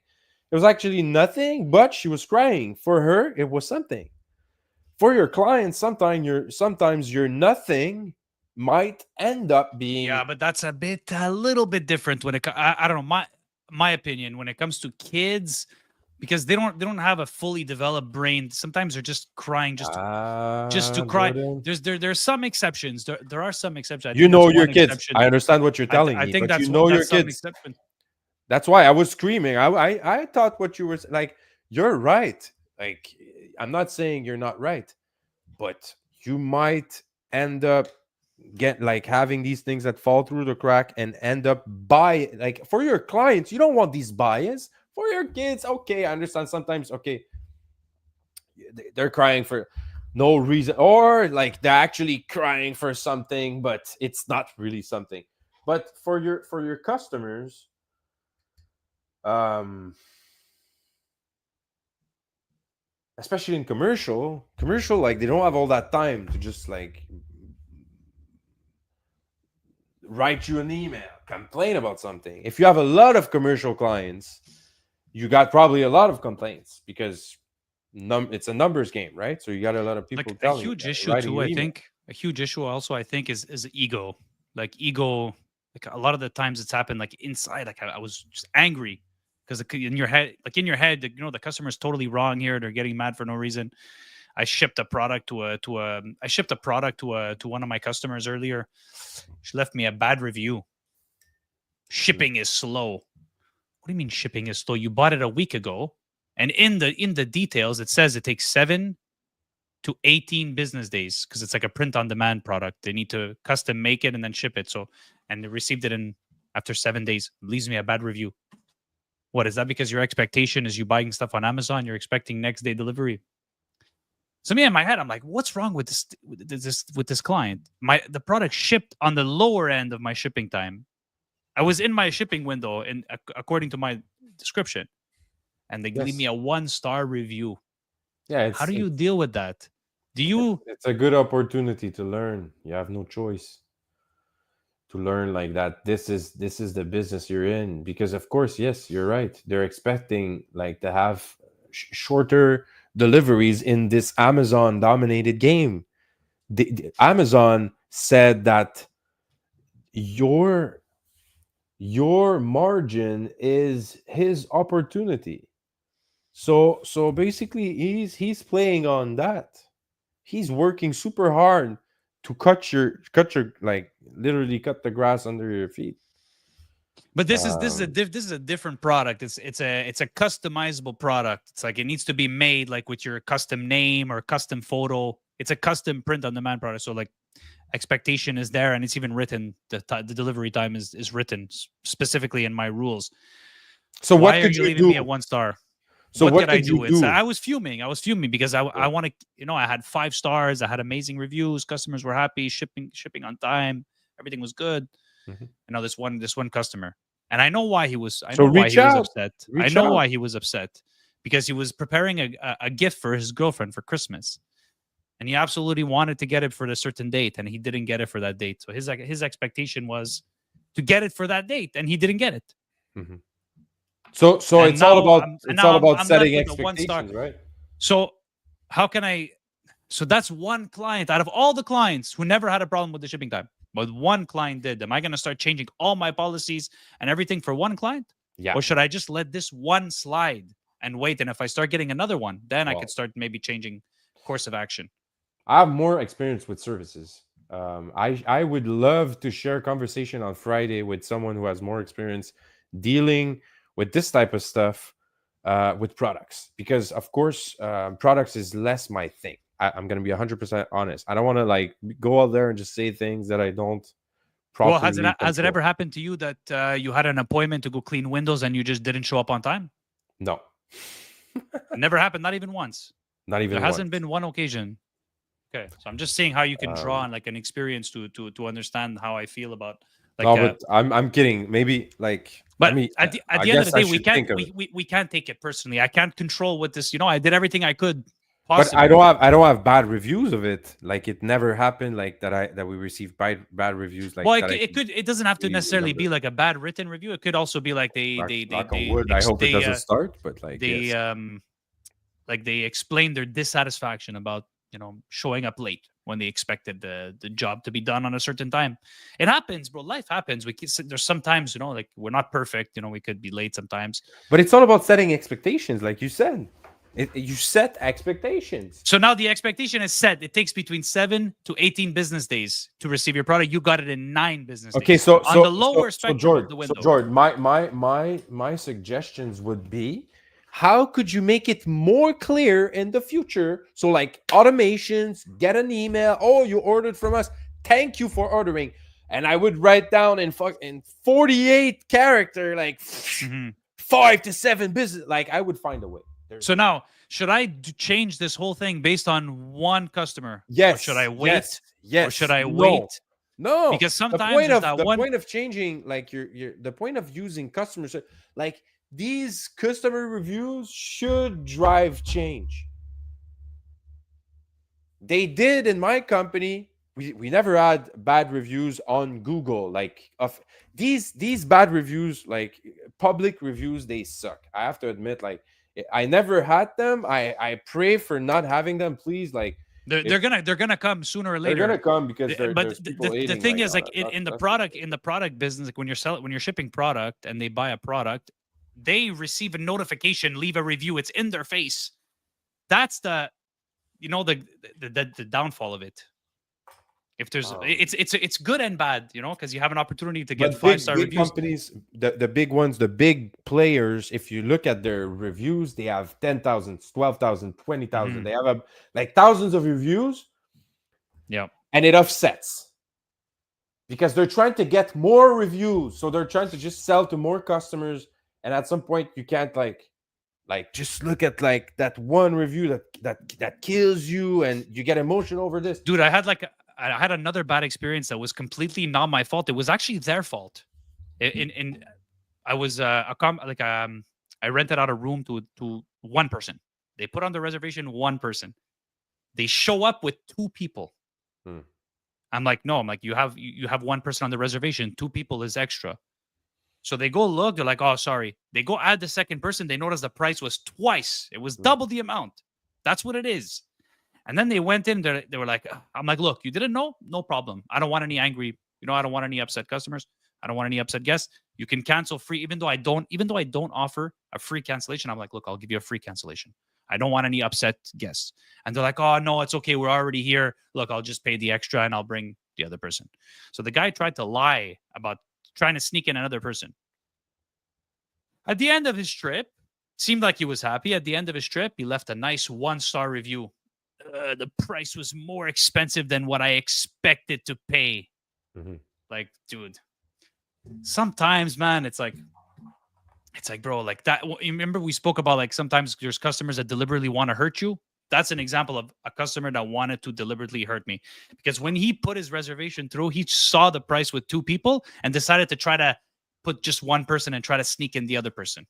It was actually nothing, but she was crying. For her, it was something. For your clients, sometimes your nothing might end up being Yeah, but that's a little bit different when I don't know, my opinion when it comes to kids, because they don't have a fully developed brain. Sometimes they're just crying just to cry. Jordan. There's some exceptions. There are some exceptions. I You think that's know your one kids. I exception. understand what you're telling I me, think but you know your that's some kids. exception. That's why I was screaming. I thought what you were like. You're right. Like I'm not saying you're not right, but you might end up get like having these things that fall through the crack and end up buy like for your clients. You don't want these bias for your kids. Okay, I understand. Sometimes okay, they're crying for no reason, or like they're actually crying for something, but it's not really something. But for your customers, um especially in commercial, like they don't have all that time to just like write you an email, complain about something. If you have a lot of commercial clients, you got probably a lot of complaints because it's a numbers game, right? So you got a lot of people Like a telling you huge that, issue writing too, you I email. think. A huge issue also, I think, is ego. Like ego, like a lot of the times it's happened like inside. Like I was just angry because in your head, the customer's totally wrong here. They're getting mad for no reason. I shipped a product to one of my customers earlier. She left me a bad review. Shipping is slow. What do you mean shipping is slow? You bought it a week ago, and in the details it says it takes 7 to 18 business days because it's like a print on demand product. They need to custom make it and then ship it. So, and they received it in after 7 days. Leaves me a bad review. What is that? Because your expectation is you buying stuff on Amazon, you're expecting next day delivery. So me in my head, I'm like, what's wrong with this client? The product shipped on the lower end of my shipping time. I was in my shipping window, and according to my description, and they leave me Yes. a 1-star review. Yeah, How it's do you it's deal with that? Do it's you it's a good opportunity to learn. You have no choice to learn like that. This is the business you're in because of course, yes, you're right. They're expecting like to have shorter deliveries in this Amazon dominated game. Amazon said that your your margin is his opportunity. So basically he's playing on that. He's working super hard to cut your like literally cut the grass under your feet. But Um this is a different product. It's a customizable product. It's like it needs to be made like with your custom name or custom photo. It's a custom print on demand product. So like expectation is there, and it's even written. The delivery time is written specifically in my rules. so what Why are could you you leaving do? me a 1 star? So What what could I could you do? do? I was fuming. I was fuming because I Yeah. want to. I had 5 stars. I had amazing reviews. Customers were happy. Shipping on time. Everything was good. Mhm. This one customer, and I know why he was. I So know why reach he was out. upset. I Reach know out. why he was upset because he was preparing a gift for his girlfriend for Christmas, and he absolutely wanted to get it for a certain date, and he didn't get it for that date. So his expectation was to get it for that date, and he didn't get it. Mhm. So And it's all now about I'm and it's now all I'm about I'm left setting with a 1 star. expectations, right? So how can I? So that's one client out of all the clients who never had a problem with the shipping time, but one client did. Am I going to start changing all my policies and everything for one client, Yeah. or should I just let this one slide and wait? And if I start getting another one, then I could Well, start maybe changing course of action. I have more experience with services. I would love to share a conversation on Friday with someone who has more experience dealing with this type of stuff with products, because of course products is less my thing. I'm gonna be 100% honest. I don't want to like go out there and just say things that I don't Well, has it properly has it control. ever happened to you that you had an appointment to go clean windows and you just didn't show up on time? No, Never happened, not even once. not There even hasn't once. been one occasion. Okay, so I'm just saying how you can draw Um, on like an experience to understand how I feel about like no, but I'm kidding. Maybe like let but me. at I the end of the guess I day should think of it. we can't take it personally. I can't control what this, I did everything I could But possibly. I don't have bad reviews of it. Like it never happened. Like that we received bad reviews. Well, Like that I can it doesn't have to really necessarily remember. be like a bad written review. It could also be like Knock on wood. I hope it doesn't start. But like they yes. like they explain their dissatisfaction about showing up late when they expected the job to be done on a certain time. It happens, bro. Life happens. There's sometimes like we're not perfect. We could be late sometimes. But it's all about setting expectations, like you said. You set expectations. So now the expectation is set. It takes between 7 to 18 business days to receive your product. You got it in 9 business Okay, days on the lower spectrum of the window. George, my suggestions would be, how could you make it more clear in the future? So like automations, get an email. Oh, you ordered from us. Thank you for ordering. And I would write down in 48 character, like Mhm. 5 to 7 business. Like I would find a way. So now, should I change this whole thing based on one customer? Or should I Yes, wait? Or should yes. I No, wait? no. Because sometimes there's that The one. point of changing, like your the point of using customers, like these customer reviews should drive change. They did in my company. We never had bad reviews on Google. Like of these bad reviews, like public reviews, they suck. I have to admit, like I never had them. I pray for not having them. Please, like They're if gonna come sooner or they're gonna later. come because But there's people the hating thing right is, now. like in the That's for product sure. business, like when you're shipping product and they buy a product, they receive a notification, leave a review. It's in their face. That's the downfall of it. If there's Um, it's good and bad, because you have an opportunity to get but five star big reviews. companies, the big ones, the big players, if you look at their reviews, they have 10,000, 12,000, 20,000. Hmm. They have like thousands of reviews, Yeah. and it offsets because they're trying to get more reviews. So they're trying to just sell to more customers. And at some point, you can't like just look at like that one review that kills you, and you get emotional over this. Dude, I had another bad experience that was completely not my fault. It was actually their fault. In I was I rented out a room to one person. They put on the reservation one person. They show up with two people. Hmm. I'm like, no, I'm like, you have one person on the reservation, two people is extra. So they go look, they're like, oh, sorry. They go add the second person. They notice the price was twice. It was Hmm. double the amount. That's what it is. And then they went in, they were like, I'm like, look, you didn't know? No problem. I don't want any angry, I don't want any upset customers. I don't want any upset guests. You can cancel free, even though I don't offer a free cancellation. I'm like, look, I'll give you a free cancellation. I don't want any upset guests. And they're like, oh no, it's okay. We're already here. Look, I'll just pay the extra and I'll bring the other person. So the guy tried to lie about trying to sneak in another person. At the end of his trip, seemed like he was happy. At the end of his trip, he left a nice 1 star review. The price was more expensive than what I expected to pay. Mm-hmm. Like, dude, sometimes, man, it's like, bro, like that. You remember we spoke about like sometimes there's customers that deliberately want to hurt you. That's an example of a customer that wanted to deliberately hurt me, because when he put his reservation through, he saw the price with two people and decided to try to put just one person and try to sneak in the other person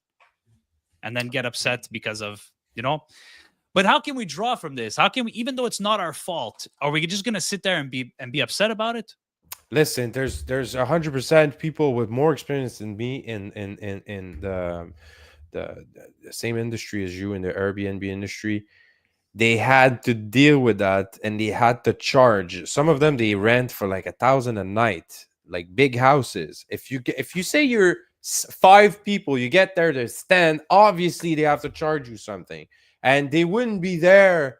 and then get upset because of, But how can we draw from this? How can we, even though it's not our fault, are we just gonna sit there and be upset about it? Listen, there's 100% people with more experience than me in the same industry as you in the Airbnb industry. They had to deal with that, and they had to charge. Some of them they rent for like 1,000 a night, like big houses. If you say you're 5 people, you get there to stand. Obviously, they have to charge you something, and they wouldn't be there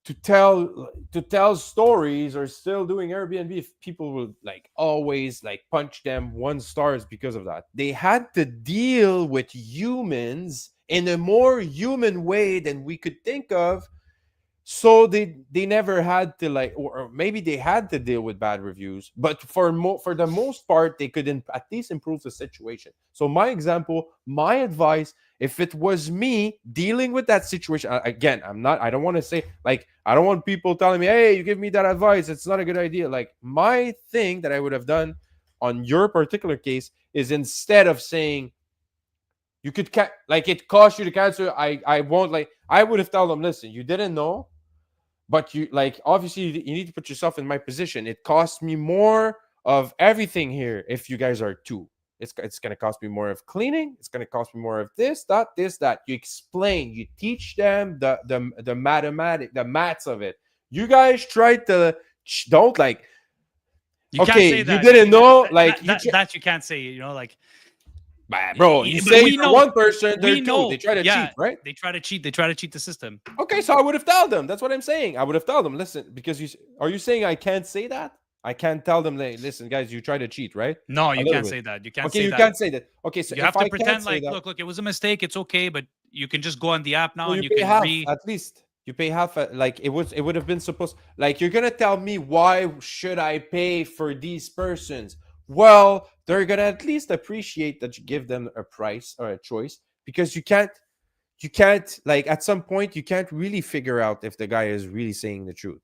to tell stories or still doing Airbnb if people would like always like punch them 1 stars because of that. They had to deal with humans in a more human way than we could think of. So they never had to like, or maybe they had to deal with bad reviews, but for the most part they could at least improve the situation. So my advice If it was me dealing with that situation, again, I don't want to say, like, I don't want people telling me, hey, you give me that advice, it's not a good idea. Like, my thing that I would have done on your particular case is, instead of saying, you could like, it cost you to cancel, I won't, like, I would have told them, listen, you didn't know, but you, like, obviously you need to put yourself in my position. It costs me more of everything here if you guys are two. It's going to cost me more of cleaning, it's going to cost me more of this, that. You explain, you teach them the mathematic, the maths of it. You guys try to, don't, like, You can't okay, say you that. didn't know, like, That you can't say. You know, like, bro, you but say we for know, one person, they're we two, they know. try to cheat, Yeah, right? they try to cheat. They try to cheat the system. Okay, so I would have told them. That's what I'm saying. I would have told them, listen, because are you saying I can't say that? I can't tell them, like, listen, guys, you try to cheat, right? No, A you little can't bit. say that. You can't Okay, say you that. can't say that. Okay, so You if have to I can't pretend say like, that, look, it was a mistake. It's okay, but you can just go on the app now well, and you you pay can half at least. You pay half. Like, it would have been supposed. Like, you're gonna tell me, why should I pay for these persons? Well, they're gonna at least appreciate that you give them a price or a choice, because you can't, like, at some point you can't really figure out if the guy is really saying the truth.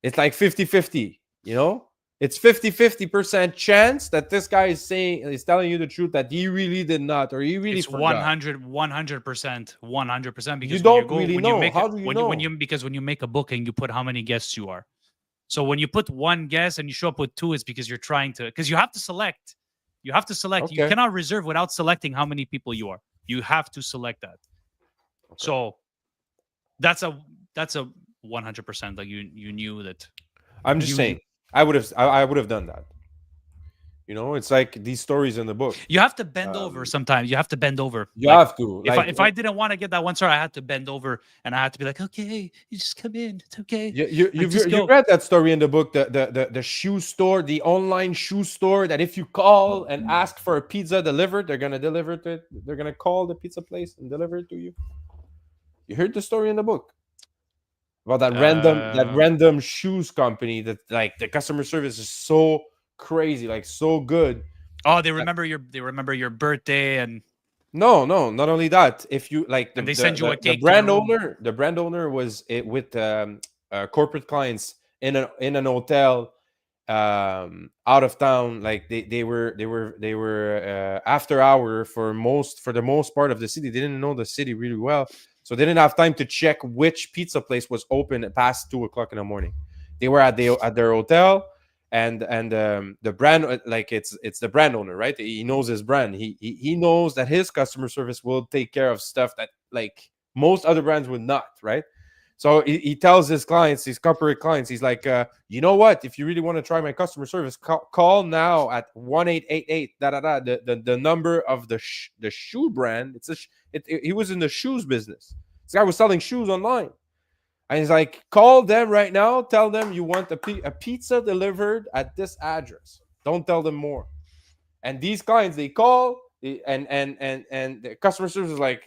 It's like 50-50, you know? It's 50-50% chance that this guy is telling you the truth, that he really did not, or he really It's forgot. 100%, 100%. You Because when you don't go, really when you know. make it, How do you know? because when you make a booking, you put how many guests you are. So when you put one guest and you show up with two, it's because you're trying to, because you have to select. You have to select. You Okay. cannot reserve without selecting how many people you are. You have to select that. Okay. So that's a 100%. Like, you knew that I'm just you saying. I would have done that. It's like these stories in the book. you have to bend over Um, sometimes. You have to bend over. you Like, have to, if I like, if I didn't want to get that one star, I had to bend over and I had to be like, okay, you just come in. It's okay. Like, just you go. read that story in the book, the shoe store, the online shoe store, that if you call and ask for a pizza delivered, they're gonna deliver it. They're gonna call the pizza place and deliver it to you. You heard the story in the book about that Uh, random shoes company, that, like, the customer service is so crazy, like, so good. oh, they that- remember your birthday, No, no, not only that. If you, like, and they send you a the cake to your brand room. owner, was it with corporate clients in an hotel, out of town. Like, they were after hour for the most part of the city. They didn't know the city really well, so they didn't have time to check which pizza place was open past 2 o'clock in the morning. They were at their hotel, and the brand, like, it's the brand owner, right? He knows his brand. He knows that his customer service will take care of stuff that, like, most other brands would not, right? So he tells his clients, his corporate clients, he's like, you know what? If you really want to try my customer service, call now at 1888 da da da, the number of the shoe brand. He was in the shoes business. This guy was selling shoes online, and he's like, call them right now. Tell them you want a pizza delivered at this address. Don't tell them more. And these clients, they call, and the customer service is like,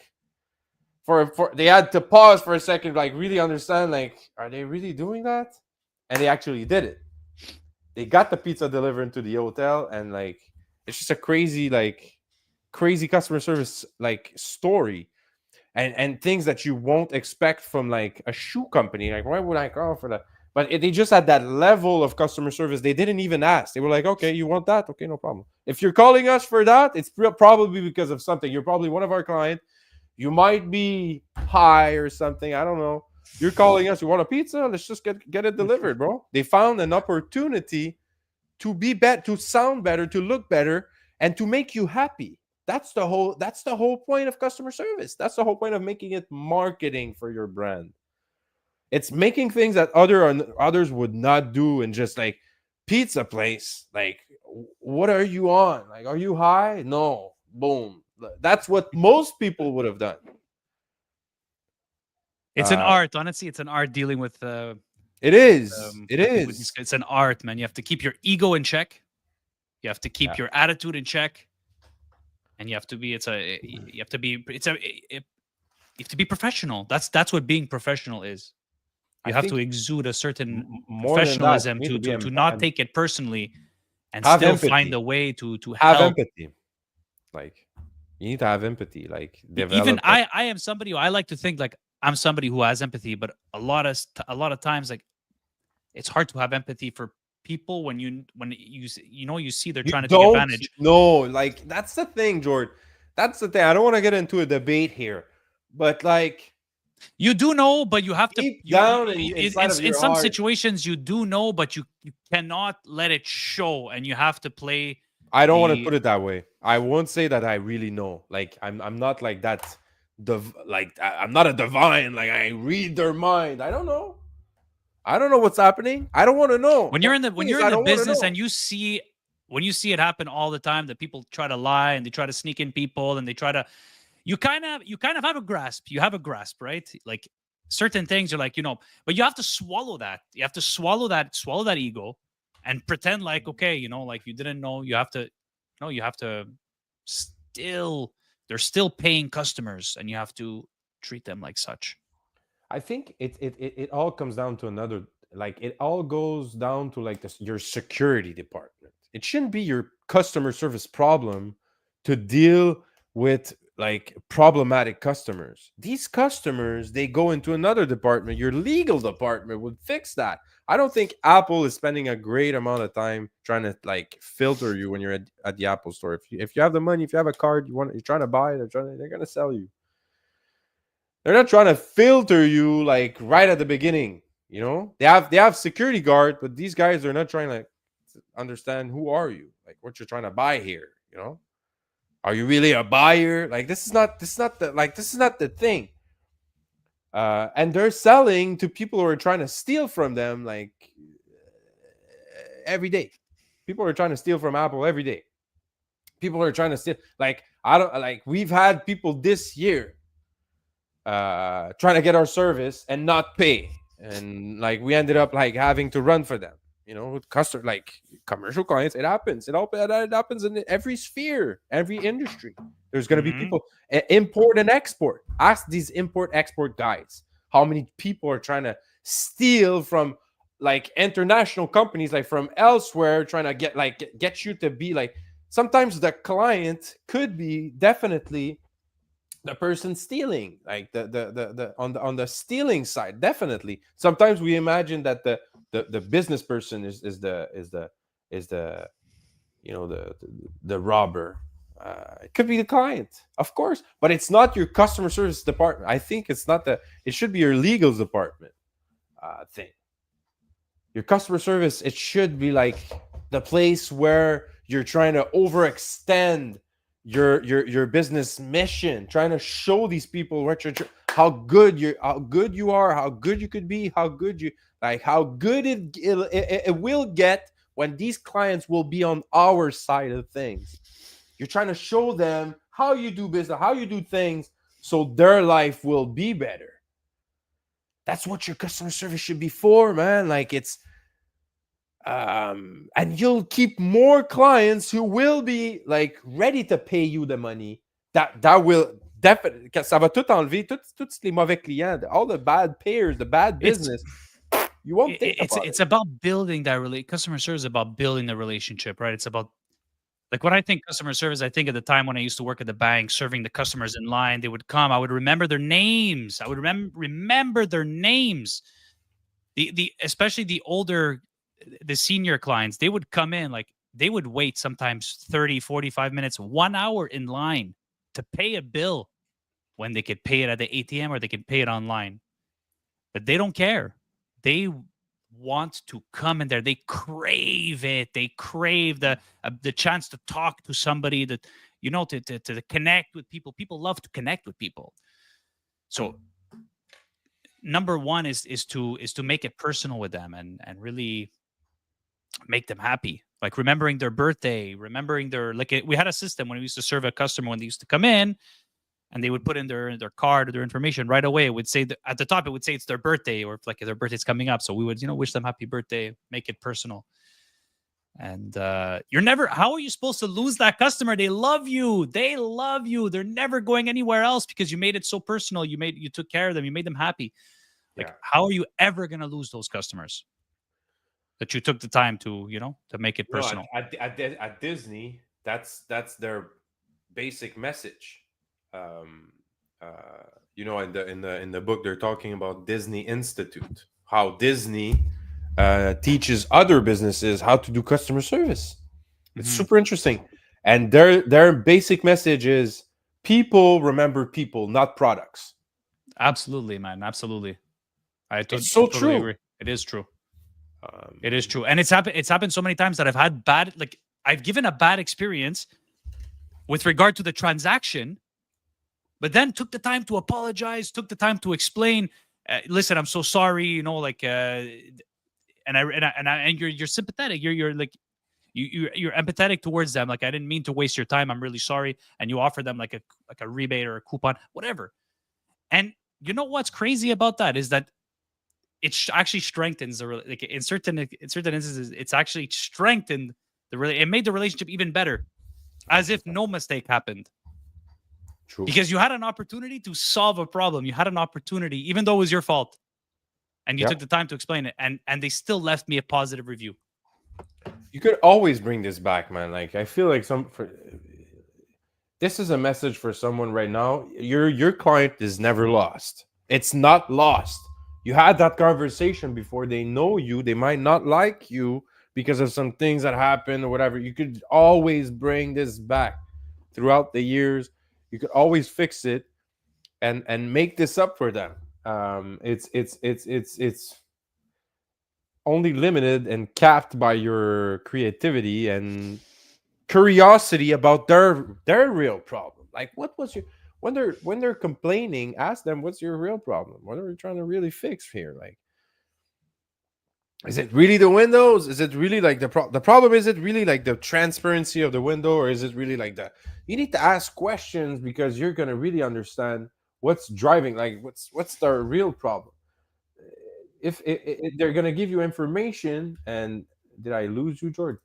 for they had to pause for a second, like, really understand, like, are they really doing that? And they actually did it. They got the pizza delivered to the hotel, and, like, it's just a crazy customer service, like, story, and things that you won't expect from, like, a shoe company. Like, why would I call for that? But they just had that level of customer service. They didn't even ask. They were like, okay, you want that? Okay, no problem. If you're calling us for that, it's probably because of something. You're probably one of our clients. You might be high or something. I don't know. You're calling us. You want a pizza? Let's just get it delivered, bro. They found an opportunity to be better, to sound better, to look better, and to make you happy. That's the whole point of customer service. That's the whole point of making it marketing for your brand. It's making things that others would not do, and just, like, pizza place. Like, what are you on? Like, are you high? No. Boom. That's what most people would have done. It's an Uh, art. Honestly, it's an art dealing with it is. It with these. is. It's an art, man. You have to keep your ego in check. You have to keep Yeah. your attitude in check, and you have to be. It's a. You have to be. You have to be professional. That's what being professional is. I You have to think exude a certain more than that, you professionalism need to be to not take it personally and have still find empathy. a way to Have help. empathy. Like, You need to have empathy, like Even develop that. I am somebody who I like to think like I'm somebody who has empathy, but a lot of times like it's hard to have empathy for people when you see they're You trying to take don't advantage. know, like that's the thing, George. That's the thing. I don't want to get into a debate here, but like You do know, but you have to. deep down inside of In your some heart, situations you do know, but you cannot let it show, and you have to play I don't want to the. put it that way. I won't say that I really know. Like I'm not like that. I'm not a divine. Like I read their mind. I don't know. I don't know what's happening. I don't want to know. The thing When is, you're I in the don't want to business know. and you see when you see it happen all the time that people try to lie and they try to sneak in people and they try to you kind of have a grasp. You have a grasp, right? Like certain things are like, but you have to swallow that. You have to swallow that ego and pretend like, okay, like you didn't know. You have to no, you have to still they're still paying customers and you have to treat them like such. I think it all comes down to another, like it all goes down to like this your security department. It shouldn't be your customer service problem to deal with like problematic customers. These customers, they go into another department. Your legal department would fix that. I don't think Apple is spending a great amount of time trying to like filter you when you're at the Apple store. If you have the money, if you have a card, you're trying to buy, they're gonna sell you. They're not trying to filter you like right at the beginning. They have security guard, but these guys are not trying to understand who are you, like what you're trying to buy here. Are you really a buyer? Like this is not the thing. And they're selling to people who are trying to steal from them like every day. People are trying to steal from Apple every day. People are trying to steal. Like I don't like. We've had people this year trying to get our service and not pay, and like we ended up like having to run for them. With customer like commercial clients, it happens in every sphere, every industry. There's going to be Hmm. people import and export. Ask these import export guys how many people are trying to steal from like international companies, like from elsewhere, trying to get you to be like. Sometimes the client could be definitely the person stealing, like the on the stealing side. Definitely sometimes we imagine that the business person is the the robber. It could be the client, of course, but it's not your customer service department. I think it's not the it should be your legals department thing. Your customer service, it should be like the place where you're trying to overextend your business mission, trying to show these people how good you are, how good you could be, how good you like how good it will get when these clients will be on our side of things. You're trying to show them how you do business, how you do things, so their life will be better. That's what your customer service should be for, man. Like it's and you'll keep more clients who will be like ready to pay you the money. That will definitely, ça va tout enlever, tous les mauvais clients, all the bad payers, the bad It's business. You won't think about it's it. about building that customer service is about building the relationship, right? It's about like when I think customer service, I think of the time when I used to work at the bank, serving the customers in line. They would come. I would remember their names. I would remember their names. The especially the older, the senior clients. They would come in like they would wait sometimes 30, 45 minutes, 1 hour in line to pay a bill when they could pay it at the ATM or they could pay it online. But they don't care. They want to come in there. They crave it. They crave the chance to talk to somebody that to connect with people. People love to connect with people. So number one is to make it personal with them and really make them happy. Like remembering their birthday, remembering we had a system when we used to serve a customer when they used to come in and they would put in their card or their information right away. It would say at the top, it would say it's their birthday or if like their birthday's coming up. So we would, wish them happy birthday, make it personal. And you're never, how are you supposed to lose that customer? They love you. They love you. They're never going anywhere else because you made it so personal. You took care of them. You made them happy. Like, Yeah. how are you ever going to lose those customers that you took the time to make it No, at personal? at, at, at Disney, that's basic message. Um, in the book they're talking about Disney Institute, how Disney teaches other businesses how to do customer service. It's Hmm. super interesting, and their basic message is people remember people, not products. Absolutely, man. Absolutely. It's I so totally true. agree. It is true. It is Um, true. And it's happened so many times that I've had bad, like, I've given a bad experience with regard to the transaction, but then took the time to apologize, took the time to explain, listen, I'm so sorry, like, and you're sympathetic. You're like, you're empathetic towards them. Like, I didn't mean to waste your time. I'm really sorry. And you offer them like a rebate or a coupon, whatever. And you know what's crazy about that is that actually strengthens like, in certain instances, it's actually strengthened it made the relationship even better, as if no mistake happened, True. because you had an opportunity to solve a problem. You had an opportunity, even though it was your fault, and you Yeah. took the time to explain it, and they still left me a positive review. You could always bring this back, man. Like I feel like this is a message for someone right now. Your client is never lost. It's not lost. You had that conversation before. They know you. They might not like you because of some things that happened or whatever. You could always bring this back throughout the years. You could always fix it and make this up for them. It's only limited and capped by your creativity and curiosity about their real problem. Like, what was your when they're complaining? Ask them, what's your real problem? What are we trying to really fix here? Like, is it really the windows? Is it really like the problem? Is it really like the transparency of the window, or is it really like the you need to ask questions because you're gonna really understand what's driving. Like, what's the real problem? If they're gonna give you information, and did I lose you, George?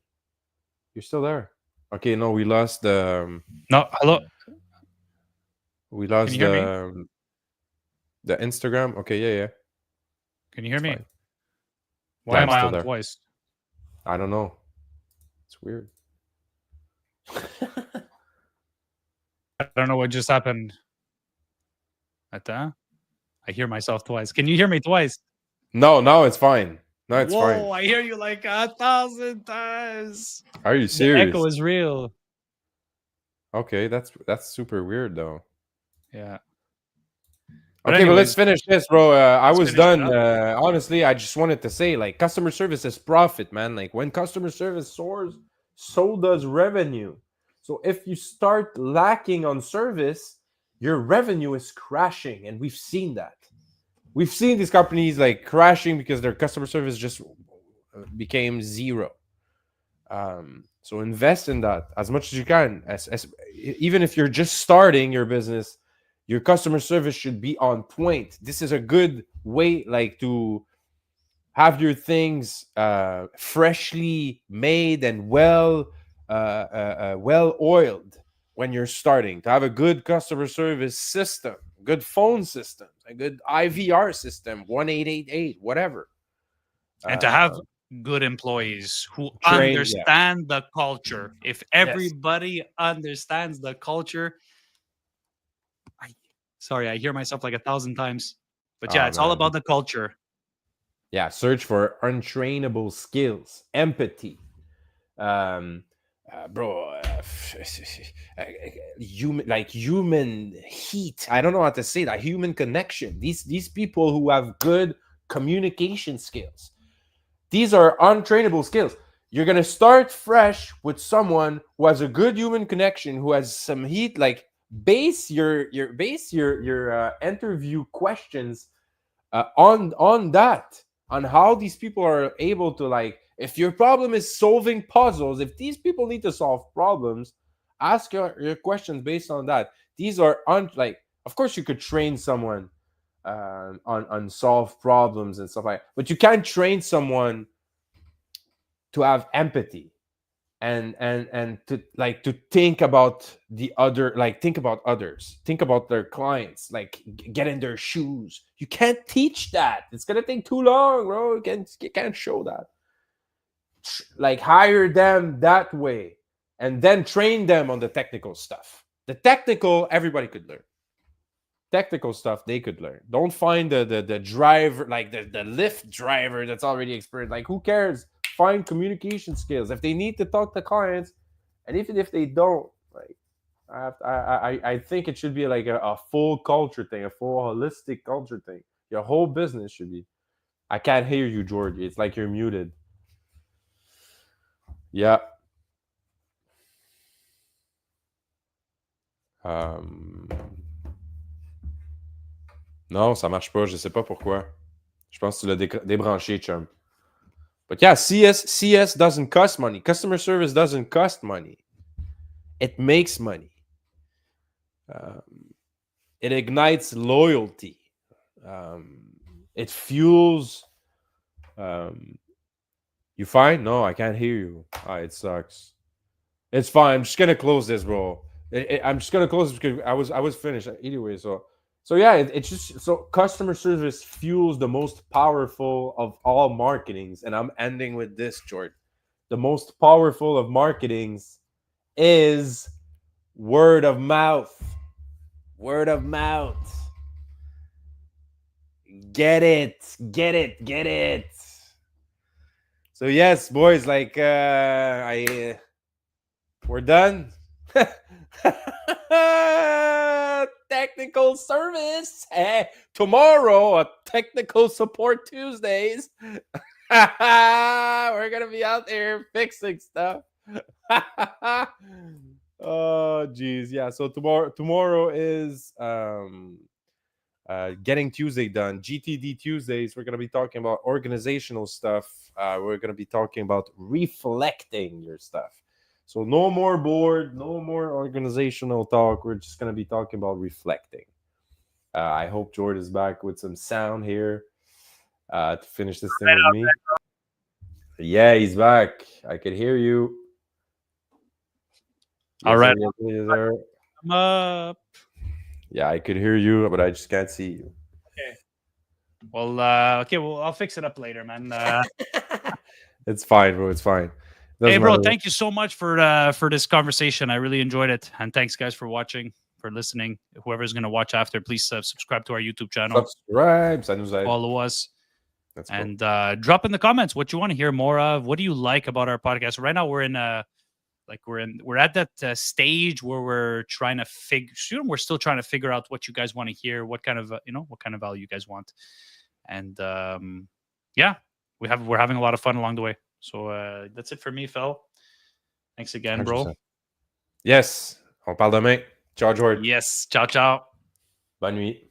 You're still there? Okay, no, No, hello, we can lost you hear me? the Instagram. Okay, yeah, yeah, Can you hear it's me? fine. Why Yeah, am it's I still on there. twice? I don't know. It's weird. I don't know what just happened. Attends. I hear myself twice. Can you hear me twice? No, now it's fine. No, it's fine. Whoa, I hear you like 1,000 times. Are you The serious? echo is real. Okay, that's super weird though. Yeah. But Okay, but let's anyways, finish this, bro. I let's was finish it done. up. Honestly, I just wanted to say, like, customer service is profit, man. Like, when customer service soars, so does revenue. So if you start lacking on service, your revenue is crashing, and we've seen that. We've seen these companies like crashing because their customer service just became zero. So invest in that as much as you can. As even if you're just starting your business, your customer service should be on point. This is a good way, like, to have your things freshly made and well oiled when you're starting. To have a good customer service system, good phone system, a good IVR system, 1888, whatever. And to have Uh, good employees who Train, yeah, understand the culture. If yes. everybody understands the culture, I sorry, I hear myself like 1,000 times. But yeah, Oh it's all man, about the culture. yeah. Search for untrainable skills, empathy, um, bro. Human heat. I don't know how to say that. Human connection. These people who have good communication skills. These are untrainable skills. You're gonna start fresh with someone who has a good human connection, who has some heat. Like, base your interview questions on that, on how these people are able to, like, if your problem is solving puzzles, if these people need to solve problems, ask your questions based on that. These are like, of course you could train someone on solve problems and stuff like that, but you can't train someone to have empathy and to, like, to think about the other, like, think about others, think about their clients, like, get in their shoes. You can't teach that. It's gonna take too long, bro. You can't show that. Like, hire them that way and then train them on the technical stuff. The technical, everybody could learn. Technical stuff they could learn. Don't find the driver, like the lift driver that's already experienced. Like, who cares? Find communication skills. If they need to talk to clients, and even if they don't, like, I think it should be like a full culture thing, a full holistic culture thing. Your whole business should be. I can't hear you, George. It's like you're muted. Yeah. Non, ça marche pas. Je sais pas pourquoi. Je pense que tu l'as débranché, chum. But yeah, CS doesn't cost money. Customer service doesn't cost money. It makes money. It ignites loyalty. It fuels. You fine? No, I can't hear you. It sucks. It's fine. I'm just gonna close this, bro. I'm just gonna close this because I was finished anyway. So yeah, it's just so customer service fuels the most powerful of all marketings, and I'm ending with this, George. The most powerful of marketings is word of mouth. Word of mouth. Get it. Get it. Get it. So yes, boys, like we're done. Technical service. Tomorrow, a technical support Tuesdays. We're gonna be out there fixing stuff. Oh geez, yeah. So tomorrow is getting Tuesday done. GTD Tuesdays. We're gonna be talking about organizational stuff. We're gonna be talking about reflecting your stuff. So no more board, no more organizational talk. We're just gonna be talking about reflecting. I hope George is back with some sound here to finish this thing with me. Yeah, he's back. I could hear you. All right. I'm up. Yeah, I could hear you, but I just can't see you. Okay. Well, I'll fix it up later, man. It's fine, bro. It's fine. Hey, bro, thank you so much for this conversation. I really enjoyed it, and thanks, guys, for watching, for listening. Whoever's gonna watch after, please subscribe to our YouTube channel. Subscribe, ça nous aide. Follow us. That's and drop in the comments what you want to hear more of. What do you like about our podcast? Right now, we're at that stage where we're trying to we're still trying to figure out what you guys want to hear, what kind of what kind of value you guys want, and yeah, we're having a lot of fun along the way. So that's it for me, Phil. Thanks again, 100%. Bro. Yes, on parle demain. Ciao, George. Yes, ciao, ciao. Bonne nuit.